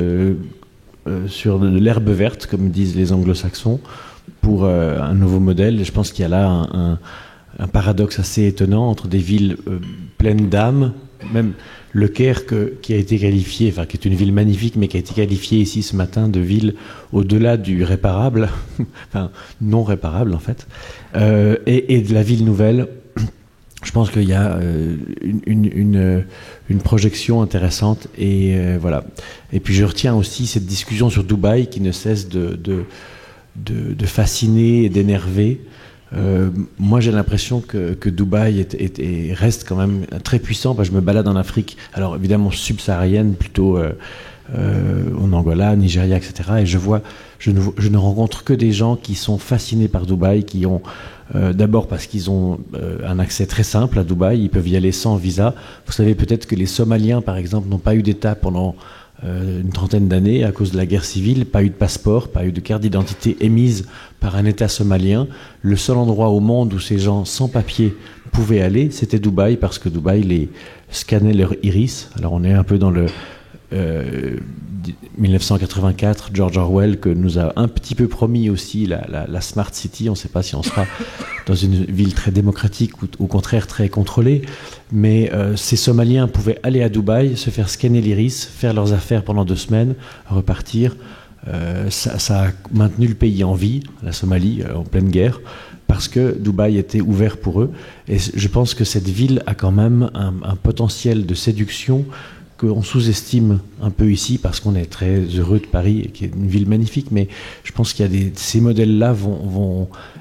sur de l'herbe verte, comme disent les anglo-saxons, pour un nouveau modèle. Et je pense qu'il y a là un paradoxe assez étonnant entre des villes pleines d'âme, même Le Caire, qui a été qualifié, enfin qui est une ville magnifique, mais qui a été qualifiée ici ce matin de ville au-delà du réparable, enfin non réparable en fait, et de la ville nouvelle. Je pense qu'il y a une projection intéressante et voilà. Et puis je retiens aussi cette discussion sur Dubaï qui ne cesse de fasciner et d'énerver. Moi j'ai l'impression que Dubaï reste quand même très puissant. Je me balade en Afrique, alors évidemment subsaharienne, plutôt en Angola, Nigeria, etc. Et je ne rencontre que des gens qui sont fascinés par Dubaï, qui ont d'abord parce qu'ils ont un accès très simple à Dubaï, ils peuvent y aller sans visa. Vous savez peut-être que les Somaliens par exemple n'ont pas eu d'État pendant une trentaine d'années à cause de la guerre civile, pas eu de passeport, pas eu de carte d'identité émise par un État somalien. Le seul endroit au monde où ces gens sans papier pouvaient aller, c'était Dubaï, parce que Dubaï les scannait leur iris. Alors on est un peu dans le 1984, George Orwell, que nous a un petit peu promis aussi la Smart City. On ne sait pas si on sera dans une ville très démocratique ou au contraire très contrôlée. Mais ces Somaliens pouvaient aller à Dubaï, se faire scanner l'iris, faire leurs affaires pendant 2 semaines, repartir. Ça a maintenu le pays en vie, la Somalie, en pleine guerre, parce que Dubaï était ouvert pour eux. Et je pense que cette ville a quand même un potentiel de séduction qu'on sous-estime un peu ici, parce qu'on est très heureux de Paris, qui est une ville magnifique, mais je pense qu'il y a ces modèles-là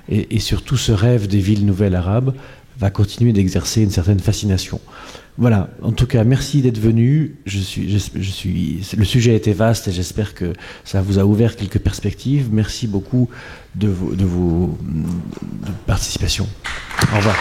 et surtout ce rêve des villes nouvelles arabes va continuer d'exercer une certaine fascination. Voilà, en tout cas, merci d'être venu. Le sujet était vaste et j'espère que ça vous a ouvert quelques perspectives. Merci beaucoup de votre participation. Au revoir.